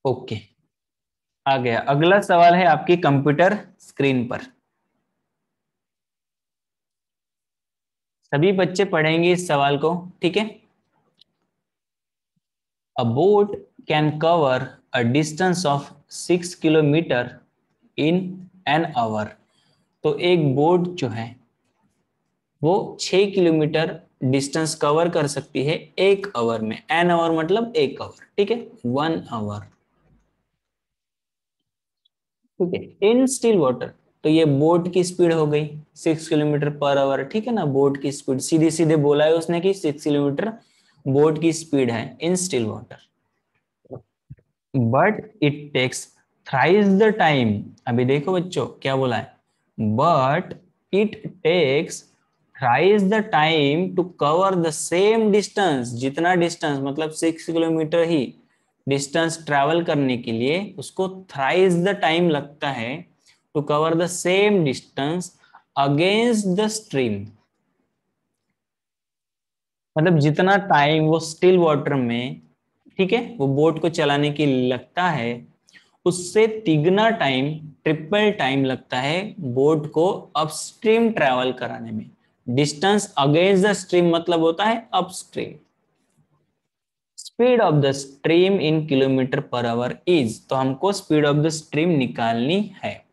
ओके, आ गया। अगला सवाल है आपकी कंप्यूटर स्क्रीन पर। सभी बच्चे पढ़ेंगे इस सवाल को, ठीक है। A boat can cover a distance of 6 kilometre in an hour। तो एक बोट जो है वो 6 किलोमीटर डिस्टेंस कवर कर सकती है एक आवर में। एन आवर मतलब एक आवर, ठीक है, 1 आवर, ठीक है, इन स्टिल वाटर। तो ये बोट की स्पीड हो गई 6 किलोमीटर पर आवर, ठीक है ना। बोट की स्पीड सीधे सीधे बोला है उसने कि 6 किलोमीटर बोट की स्पीड है in still water. But it takes thrice the time. अभी देखो बच्चों क्या बोला है, but it takes thrice the time to cover the same distance. जितना डिस्टेंस मतलब 6 किलोमीटर ही डिस्टेंस ट्रेवल करने के लिए उसको थ्राइस द टाइम लगता है to cover the same distance against the stream. मतलब जितना टाइम वो स्टिल वाटर में, ठीक है, वो बोट को चलाने के लिए लगता है, उससे तिगना टाइम, ट्रिपल टाइम लगता है बोट को अपस्ट्रीम ट्रैवल कराने में। डिस्टेंस अगेंस्ट द स्ट्रीम मतलब होता है upstream. Speed of the stream in kilometre per our is, तो हमको स्पीड ऑफ द स्ट्रीम निकालनी है।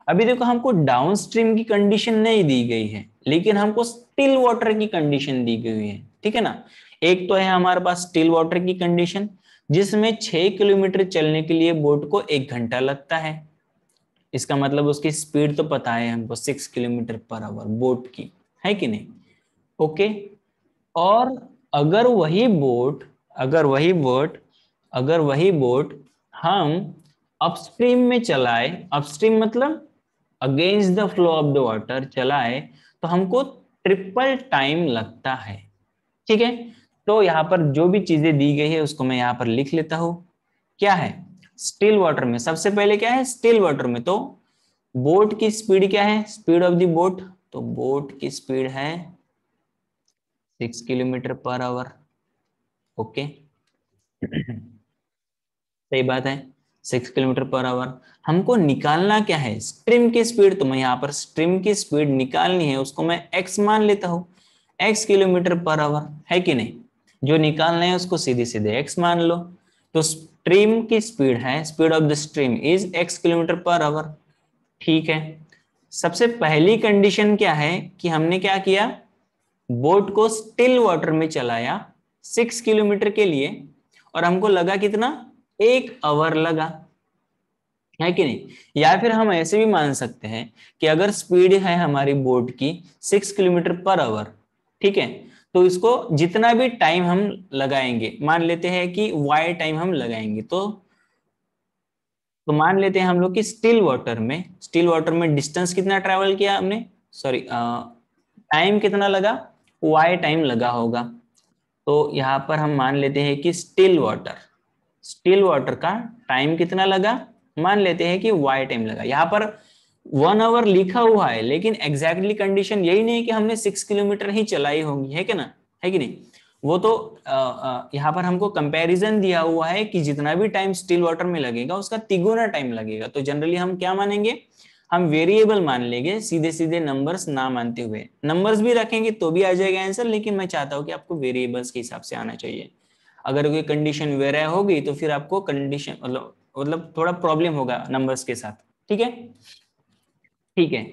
अभी देखो हमको डाउन स्ट्रीम की कंडीशन नहीं दी गई है, लेकिन हमको स्टिल वाटर की कंडीशन दी गई है, ठीक है ना। एक तो है हमारे पास स्टिल वाटर की कंडीशन, जिसमें 6 किलोमीटर चलने के लिए बोट को 1 घंटा लगता है। इसका मतलब उसकी स्पीड तो पता है हमको 6 किलोमीटर पर आवर बोट की, है कि नहीं। ओके, और अगर वही बोट अगर वही बोट अगर वही बोट हम अपस्ट्रीम में चलाए, अपस्ट्रीम मतलब against the flow of the water चलाए, तो हमको ट्रिपल टाइम लगता है, ठीक है। तो यहाँ पर जो भी चीजें दी गई है उसको मैं यहाँ पर लिख लेता हूं। क्या है स्टिल वाटर में, सबसे पहले क्या है स्टिल वाटर में, तो बोट की स्पीड क्या है, स्पीड ऑफ द बोट, तो बोट की स्पीड है 6 किलोमीटर पर आवर। ओके, सही बात है, 6 किलोमीटर पर आवर। हमको निकालना क्या है स्ट्रीम की स्पीड, तो मैं यहाँ पर स्ट्रीम की स्पीड निकालनी है, उसको मैं x मान लेता हूँ, x किलोमीटर पर आवर, है कि नहीं। जो निकालना है उसको सीधे सीधे x मान लो। तो स्ट्रीम की स्पीड है, speed of the stream is x kilometre per our, ठीक है। सबसे पहली कंडीशन क्या है कि हमने क्या किया, बोट को स्टिल वाटर में चलाया 6 किलोमीटर के लिए, और हमको लगा कितना, 1 आवर लगा, है कि नहीं। या फिर हम ऐसे भी मान सकते हैं कि अगर स्पीड है हमारी बोट की 6 किलोमीटर पर आवर, ठीक है, तो इसको जितना भी टाइम हम लगाएंगे, मान लेते हैं कि y टाइम हम लगाएंगे, तो मान लेते हैं हम लोग कि स्टिल वाटर में डिस्टेंस कितना ट्रेवल किया हमने, सॉरी टाइम कितना लगा, y टाइम लगा होगा। तो यहाँ पर हम मान लेते हैं कि स्टिल वाटर का टाइम कितना लगा, मान लेते हैं कि y टाइम लगा। यहाँ पर 1 आवर लिखा हुआ है, लेकिन एग्जैक्टली कंडीशन यही नहीं है कि हमने 6 किलोमीटर ही चलाई होंगी, है कि ना, है कि नहीं। वो तो यहाँ पर हमको कंपैरिजन दिया हुआ है कि जितना भी टाइम स्टिल वाटर में लगेगा उसका तिगुना टाइम लगेगा। तो जनरली हम क्या मानेंगे, हम वेरिएबल मान लेंगे, सीधे सीधे नंबर्स ना मानते हुए। नंबर्स भी रखेंगे तो भी आ जाएगा आंसर, लेकिन मैं चाहता हूं कि आपको वेरिएबल्स के हिसाब से आना चाहिए। अगर कोई कंडीशन वेरी होगी तो फिर आपको कंडीशन मतलब थोड़ा प्रॉब्लम होगा नंबर्स के साथ। ठीक है, ठीक है।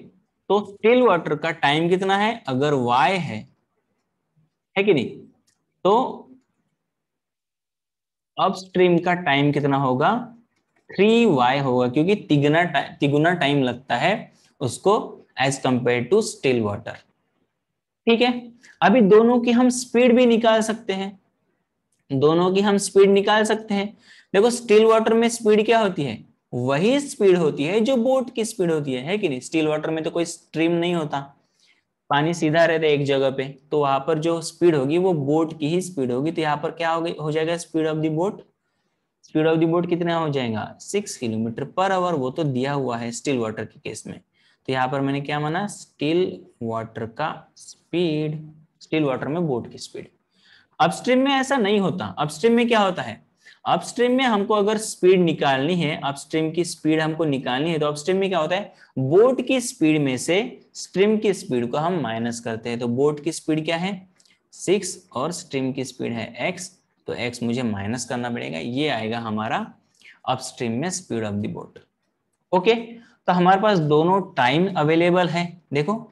तो स्टिल वाटर का टाइम कितना है, अगर y है कि नहीं, तो अपस्ट्रीम का टाइम कितना होगा, 3y होगा, क्योंकि तिगुना टाइम लगता है उसको as compare to still water. ठीक है, अभी दोनों की हम स्पीड भी निकाल सकते हैं, दोनों की हम स्पीड निकाल सकते हैं। देखो स्टिल वाटर में स्पीड क्या होती है, वही स्पीड होती है जो बोट की स्पीड होती है कि नहीं। स्टिल वाटर में तो कोई स्ट्रीम नहीं होता, पानी सीधा रहता है एक जगह पे, तो वहां पर जो स्पीड होगी वो बोट की ही स्पीड होगी। तो यहाँ पर क्या हो जाएगा, speed of the boat, speed of the boat कितना हो जाएगा, 6 किलोमीटर पर आवर। वो तो दिया हुआ है स्टिल वाटर के केस में। तो यहाँ पर मैंने क्या माना, स्टिल वाटर का स्पीड, स्टिल वाटर में बोट की स्पीड। अपस्ट्रीम में ऐसा नहीं होता, अपस्ट्रीम में क्या होता है, अपस्ट्रीम में हमको अगर स्पीड निकालनी है, अपस्ट्रीम की स्पीड हमको निकालनी है, तो अपस्ट्रीम में क्या होता है, बोट की स्पीड में से स्ट्रीम की स्पीड को हम माइनस करते हैं। तो बोट की स्पीड क्या है 6 और स्ट्रीम की स्पीड है x, तो x मुझे माइनस करना पड़ेगा, ये आएगा हमारा अपस्ट्रीम में speed of the boat. Okay, तो हमारे पास दोनों टाइम अवेलेबल है देखो,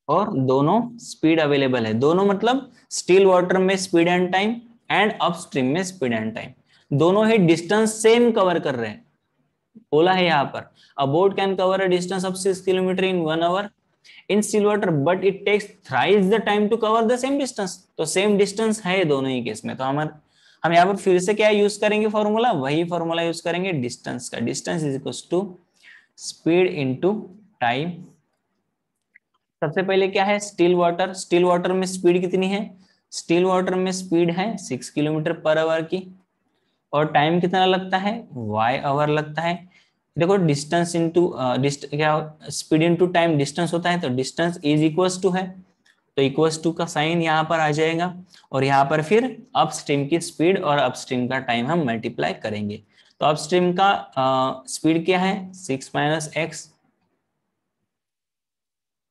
और दोनों स्पीड अवेलेबल है, दोनों मतलब स्टिल वाटर में speed and time and upstream में स्पीड एंड टाइम, दोनों ही डिस्टेंस सेम कवर कर रहे हैं। बोला है यहाँ पर a boat can cover a distance of 6 kilometre in 1 hour in still water but it takes thrice the time to cover the same distance. तो सेम डिस्टेंस है दोनों ही केस में, तो हम यहाँ पर फिर से क्या यूज करेंगे फॉर्मूला, वही फॉर्मूला यूज करेंगे डिस्टेंस का, distance is equal to speed into time. सबसे पहले क्या है, स्टिल वाटर, स्टिल वाटर में स्पीड कितनी है, स्टिल वाटर में स्पीड है 6 किलोमीटर पर आवर की, और टाइम कितना लगता है, y आवर लगता है। देखो डिस्टेंस इनटू क्या, स्पीड इनटू टाइम डिस्टेंस होता है, तो डिस्टेंस इज इक्वल्स टू है, तो इक्वल्स टू का साइन यहाँ पर आ जाएगा, और यहाँ पर फिर अपस्ट्रीम की स्पीड और अपस्ट्रीम का टाइम हम मल्टीप्लाई करेंगे। तो अपस्ट्रीम का स्पीड क्या है 6 माइनस एक्स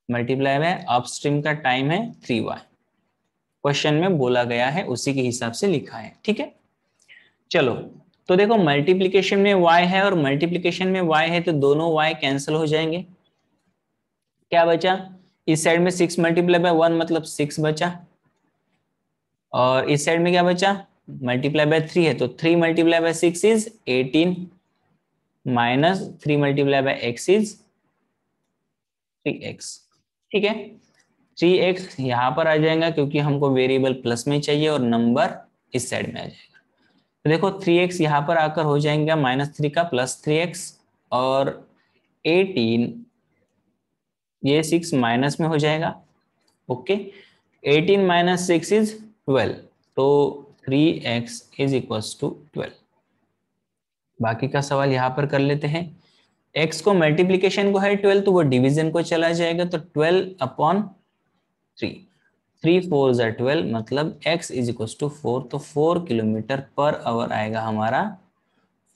मल्टीप्लाई में अपस्ट्रीम का टाइम है 3y, क्वेश्चन में बोला गया है उसी के हिसाब से लिखा है। ठीक है, चलो, तो देखो मल्टीप्लिकेशन में y है और मल्टीप्लिकेशन में y है, तो दोनों y कैंसिल हो जाएंगे। क्या बचा, इस साइड में 6 मल्टीप्लाई बाय 1 मतलब 6 बचा, और इस साइड में क्या बचा, मल्टीप्लाई बाय 3 है, तो 3 multiply by 6 is 18 minus 3 multiply by x is 3x। ठीक है, 3x यहाँ पर आ जाएगा क्योंकि हमको वेरिएबल प्लस में चाहिए और नंबर इस साइड में आ जाएगा। तो देखो 3x यहाँ पर आकर हो जाएगा -3 का +3x, और 18 ये 6 माइनस में हो जाएगा। ओके, 18 माइनस 6 इज 12, तो 3x इज इक्वल्स टू 12। बाकी का सवाल यहाँ पर कर लेते हैं। x को मल्टीप्लीकेशन को है 12, तो वो डिवीजन को चला जाएगा, तो 12/3, 3 4 ज़ा 12 मतलब x इज इक्वल टू 4, तो 4 किलोमीटर पर आवर आएगा हमारा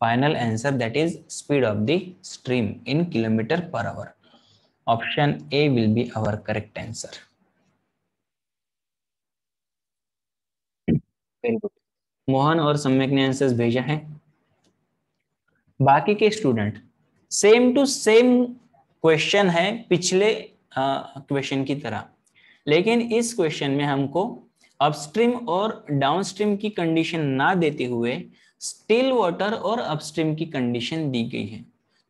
final answer, that is speed of the stream in kilometre per hour. Option A will be our correct answer. Very good, Mohan और सम्यक ने आंसर्स भेजा है। बाकी के student same to same question है पिछले क्वेश्चन की तरह, लेकिन इस क्वेश्चन में हमको अपस्ट्रीम और डाउनस्ट्रीम की कंडीशन ना देते हुए स्टिल वाटर और अपस्ट्रीम की कंडीशन दी गई है।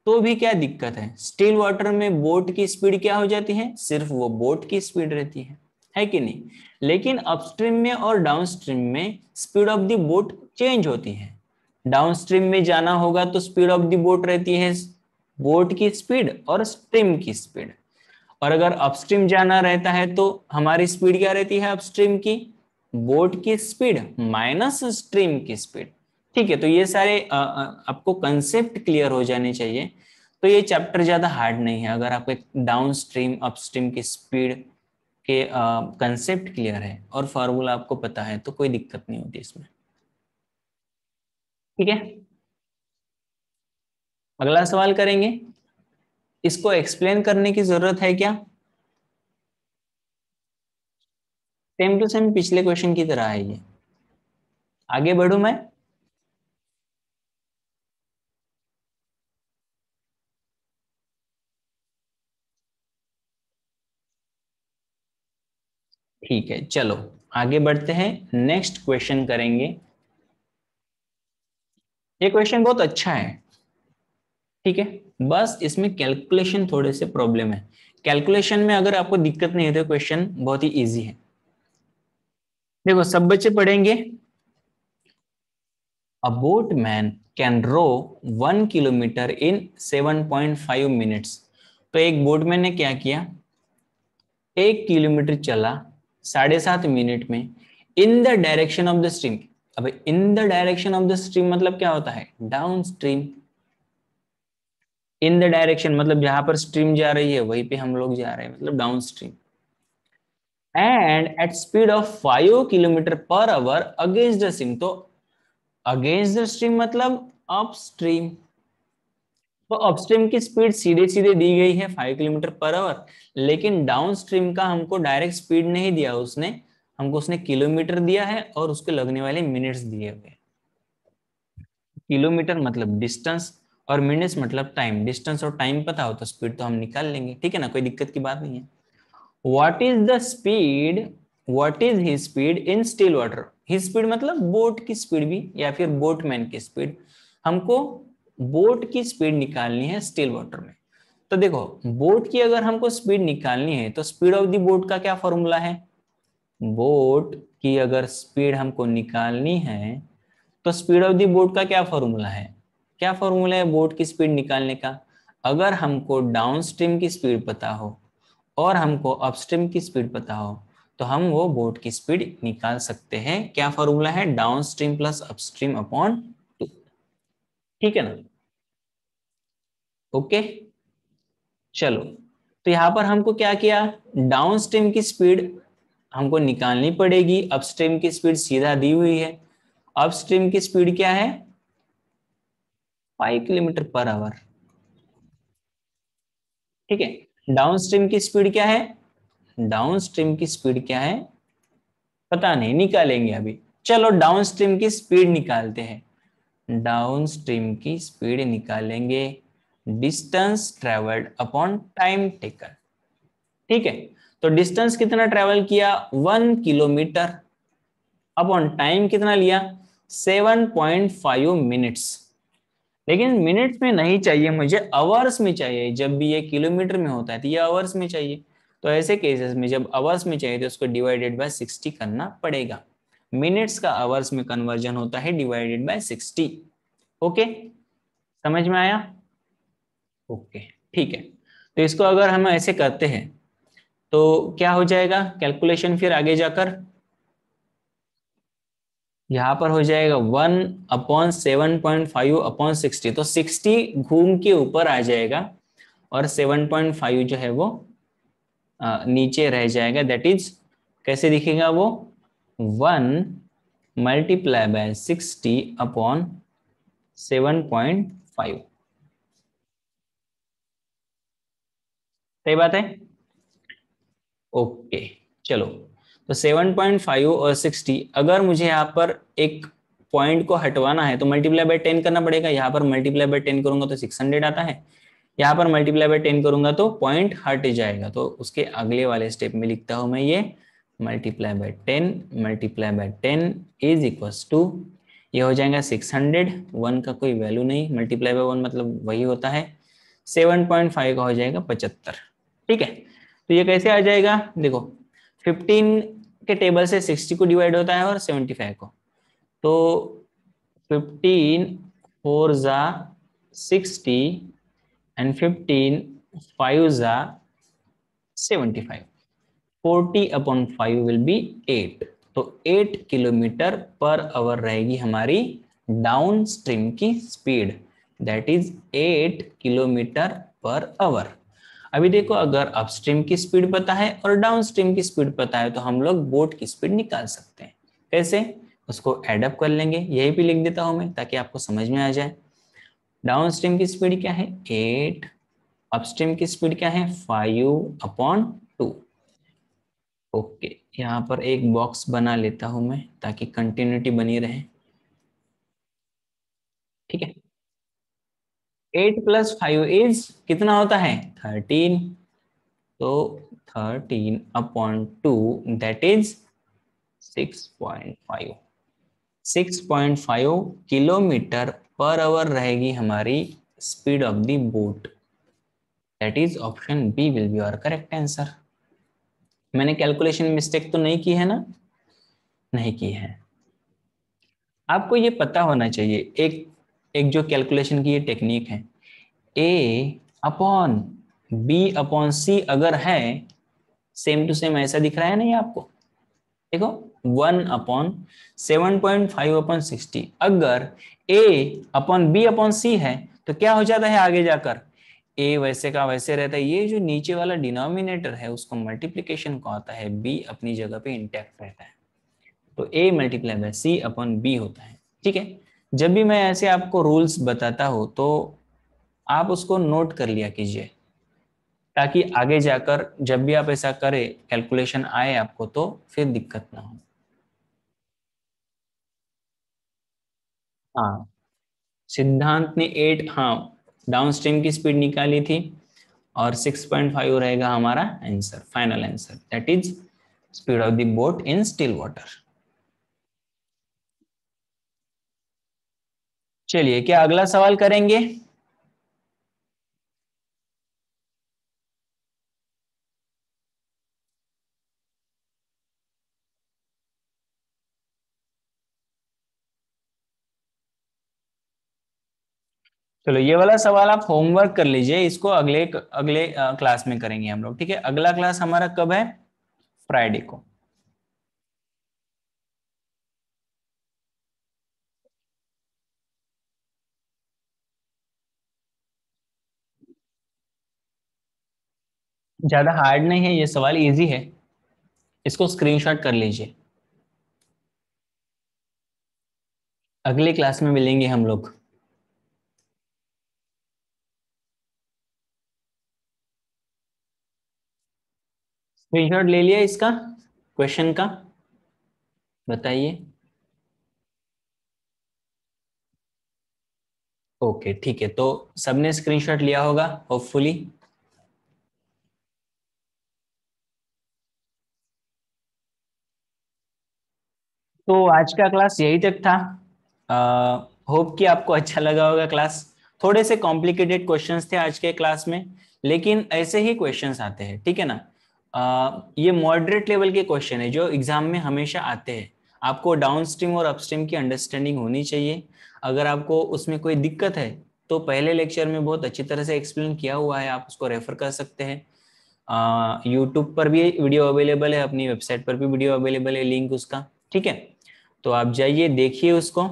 तो भी क्या दिक्कत है, स्टिल वाटर में बोट की स्पीड क्या हो जाती है, सिर्फ वो बोट की स्पीड रहती है कि नहीं। लेकिन अपस्ट्रीम में और डाउनस्ट्रीम में speed of the boat change होती है। डाउनस्ट्रीम में जाना होगा तो स्पीड ऑफ द बोट रहती है बोट की स्पीड और स्ट्रीम की स्पीड, और अगर अपस्ट्रीम जाना रहता है तो हमारी स्पीड क्या रहती है अपस्ट्रीम की, बोट की स्पीड माइनस स्ट्रीम की स्पीड। ठीक है, तो ये सारे आपको कंसेप्ट क्लियर हो जाने चाहिए। तो ये चैप्टर ज्यादा हार्ड नहीं है, अगर आपको डाउन स्ट्रीम अपस्ट्रीम की स्पीड के कंसेप्ट क्लियर है और फार्मूला आपको पता है तो कोई दिक्कत नहीं होती इसमें। ठीक है, अगला सवाल करेंगे। इसको एक्सप्लेन करने की जरूरत है क्या, सेम टू सेम पिछले क्वेश्चन की तरह है ये। आगे बढ़ू मैं? ठीक है, चलो आगे बढ़ते हैं, नेक्स्ट क्वेश्चन करेंगे। ये क्वेश्चन बहुत अच्छा है, ठीक है। बस इसमें कैलकुलेशन थोड़े से प्रॉब्लम है। कैलकुलेशन में अगर आपको दिक्कत नहीं है तो क्वेश्चन बहुत ही इजी है। देखो सब बच्चे पढ़ेंगे, a boatman can row 1 kilometre in 7.5 minutes. तो एक बोटमैन ने क्या किया, 1 किलोमीटर चला 7.5 मिनट में, in the direction of the stream. अब in the direction of the stream मतलब क्या होता है, downstream. In the direction मतलब जहां पर स्ट्रीम जा रही है वहीं पे हम लोग जा रहे हैं, मतलब downstream. And at speed of 5 kilometre per hour against the stream. तो अगेंस्ट द स्ट्रीम मतलब अप स्ट्रीम। तो अपस्ट्रीम की स्पीड सीधे सीधे दी गई है 5 किलोमीटर पर आवर, लेकिन डाउन स्ट्रीम का हमको डायरेक्ट स्पीड नहीं दिया उसने, हमको उसने किलोमीटर दिया है और उसके लगने वाले मिनट्स दिए हुए। किलोमीटर मतलब डिस्टेंस और मिनट्स मतलब टाइम। डिस्टेंस और टाइम पता हो तो स्पीड तो हम निकाल लेंगे, ठीक है ना, कोई दिक्कत की बात नहीं है। What is the speed, what is his speed in still water. His speed मतलब बोट की स्पीड भी, या फिर बोटमैन की स्पीड। हमको बोट की स्पीड निकालनी है स्टिल वाटर में। तो देखो बोट की अगर हमको स्पीड निकालनी है तो स्पीड ऑफ द बोट का क्या फॉर्मूला है, बोट की अगर स्पीड हमको निकालनी है तो स्पीड ऑफ द बोट का क्या फॉर्मूला है, क्या फॉर्मूला है बोट की स्पीड निकालने का। अगर हमको डाउन स्ट्रीम की स्पीड पता हो और हमको अपस्ट्रीम की स्पीड पता हो तो हम वो बोट की स्पीड निकाल सकते हैं। क्या फॉर्मूला है, down stream plus upstream upon 2। ठीक है ना, ओके। चलो तो यहां पर हमको क्या किया, डाउन स्ट्रीम की स्पीड हमको निकालनी पड़ेगी, अपस्ट्रीम की स्पीड सीधा दी हुई है। अपस्ट्रीम की स्पीड क्या है, 5 किलोमीटर पर आवर, ठीक है। डाउन स्ट्रीम की स्पीड क्या है, डाउन स्ट्रीम की स्पीड क्या है पता नहीं, निकालेंगे अभी। चलो डाउन स्ट्रीम की स्पीड निकालते हैं। डाउन स्ट्रीम की स्पीड निकालेंगे, distance travelled upon time taken, ठीक है। तो डिस्टेंस कितना ट्रेवल किया, 1 किलोमीटर, अपॉन टाइम कितना लिया, 7.5 मिनट्स। लेकिन मिनट्स में नहीं चाहिए मुझे, आवर्स में चाहिए। जब भी ये किलोमीटर में होता है तो ये आवर्स में चाहिए। तो ऐसे केसेस में जब आवर्स में चाहिए तो उसको डिवाइडेड बाय 60 करना पड़ेगा। मिनट्स का आवर्स में कन्वर्जन होता है डिवाइडेड बाय 60। ओके, समझ में आया? ओके, ठीक है। तो इसको अगर हम ऐसे करते हैं तो क्या हो जाएगा कैलकुलेशन, फिर आगे जाकर यहाँ पर हो जाएगा 1/7.5/60। तो 60 घूम के ऊपर आ जाएगा और 7.5 जो है वो नीचे रह जाएगा। दैट इज कैसे दिखेगा वो, 1 × 60/7.5। सही बात है, ओके। चलो तो 7.5 और 60, अगर मुझे यहाँ पर एक पॉइंट को हटवाना है तो मल्टीप्लाई बाय 10 करना पड़ेगा। यहाँ पर मल्टीप्लाई बाय 10 करूंगा तो 600 आता है, यहाँ पर मल्टीप्लाई बाय 10 करूंगा तो पॉइंट हट जाएगा। तो उसके अगले वाले स्टेप में लिखता हूं मैं ये multiply by 10 is equals to, ये हो जाएगा 600, 1 का कोई वैल्यू नहीं, मल्टीप्लाई बाय 1 मतलब वही होता है, 7.5 का हो जाएगा 75। ठीक है, तो ये कैसे आ जाएगा, देखो 15 के टेबल से 60 को डिवाइड होता है और 75 को। तो 15 4 जा 60 and 15 5 जा 75, 40/5 will be 8। तो 8 किलोमीटर पर आवर रहेगी हमारी डाउन स्ट्रीम की speed, that is 8 kilometre per our. अभी देखो अगर अपस्ट्रीम की स्पीड पता है और डाउन स्ट्रीम की स्पीड पता है तो हम लोग बोट की स्पीड निकाल सकते हैं। कैसे, उसको एडअप कर लेंगे, यही भी लिख देता हूं मैं ताकि आपको समझ में आ जाए। डाउन स्ट्रीम की स्पीड क्या है 8, अपस्ट्रीम की स्पीड क्या है 5/2। ओके, यहाँ पर एक बॉक्स बना लेता हूं मैं ताकि कंटिन्यूटी बनी रहे। ठीक है। 8 + 5 कितना होता है? 13। तो 13/2 that is 6.5। 6.5 kilometre per hour रहेगी हमारी speed of the boat. That is option B will be our correct answer. मैंने कैलकुलेशन मिस्टेक तो नहीं की है ना? नहीं की है। आपको ये पता होना चाहिए, एक एक जो कैलकुलेशन की ये टेक्निक है, A/B/C अगर है, सेम टू सेम ऐसा दिख रहा है नहीं आपको? देखो, 1/7.5/60 अगर A/B/C है तो क्या हो जाता है आगे जाकर? ए वैसे का वैसे रहता है, ये जो नीचे वाला डिनोमिनेटर है उसको मल्टीप्लीकेशन को आता है, बी अपनी जगह पे इंटैक्ट रहता है। तो A×C/B होता है। ठीक है। जब भी मैं ऐसे आपको रूल्स बताता हूं तो आप उसको नोट कर लिया कीजिए, ताकि आगे जाकर जब भी आप ऐसा करें, कैलकुलेशन आए आपको, तो फिर दिक्कत ना हो। हाँ, सिद्धांत ने 8, हाँ, डाउनस्ट्रीम की स्पीड निकाली थी, और 6.5 रहेगा हमारा answer, final answer, that is speed of the boat in still water. चलिए, क्या अगला सवाल करेंगे? चलो, ये वाला सवाल आप होमवर्क कर लीजिए, इसको अगले अगले क्लास में करेंगे हम लोग। ठीक है, अगला क्लास हमारा कब है? फ्राइडे को। ज्यादा हार्ड नहीं है, ये सवाल इजी है, इसको स्क्रीनशॉट कर लीजिए। अगली क्लास में मिलेंगे हम लोग। स्क्रीनशॉट ले लिया इसका, क्वेश्चन का? बताइए। ओके, ठीक है, तो सबने स्क्रीनशॉट लिया होगा होपफुली। तो आज का क्लास यही तक था। होप कि आपको अच्छा लगा होगा क्लास। थोड़े से कॉम्प्लिकेटेड क्वेश्चंस थे आज के क्लास में, लेकिन ऐसे ही क्वेश्चंस आते हैं, ठीक है ना? ये मॉडरेट लेवल के क्वेश्चन है जो एग्जाम में हमेशा आते हैं। आपको डाउनस्ट्रीम और अपस्ट्रीम की अंडरस्टैंडिंग होनी चाहिए। अगर आपको उसमें कोई दिक्कत है तो पहले लेक्चर में बहुत अच्छी तरह से एक्सप्लेन किया हुआ है, आप उसको रेफर कर सकते हैं। यूट्यूब पर भी वीडियो अवेलेबल है, अपनी वेबसाइट पर भी वीडियो अवेलेबल है, लिंक उसका। ठीक है, तो आप जाइए, देखिए उसको,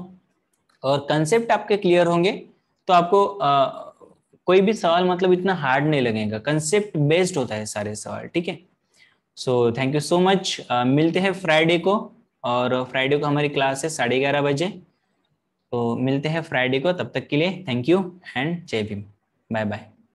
और कंसेप्ट आपके क्लियर होंगे तो आपको कोई भी सवाल मतलब इतना हार्ड नहीं लगेगा, कंसेप्ट बेस्ड होता है सारे सवाल। ठीक है, so thank you so much. मिलते हैं फ्राइडे को, और फ्राइडे को हमारी क्लास है 11:30 बजे। तो मिलते हैं फ्राइडे को, तब तक के लिए थैंक यू एंड जय भीम। Bye bye.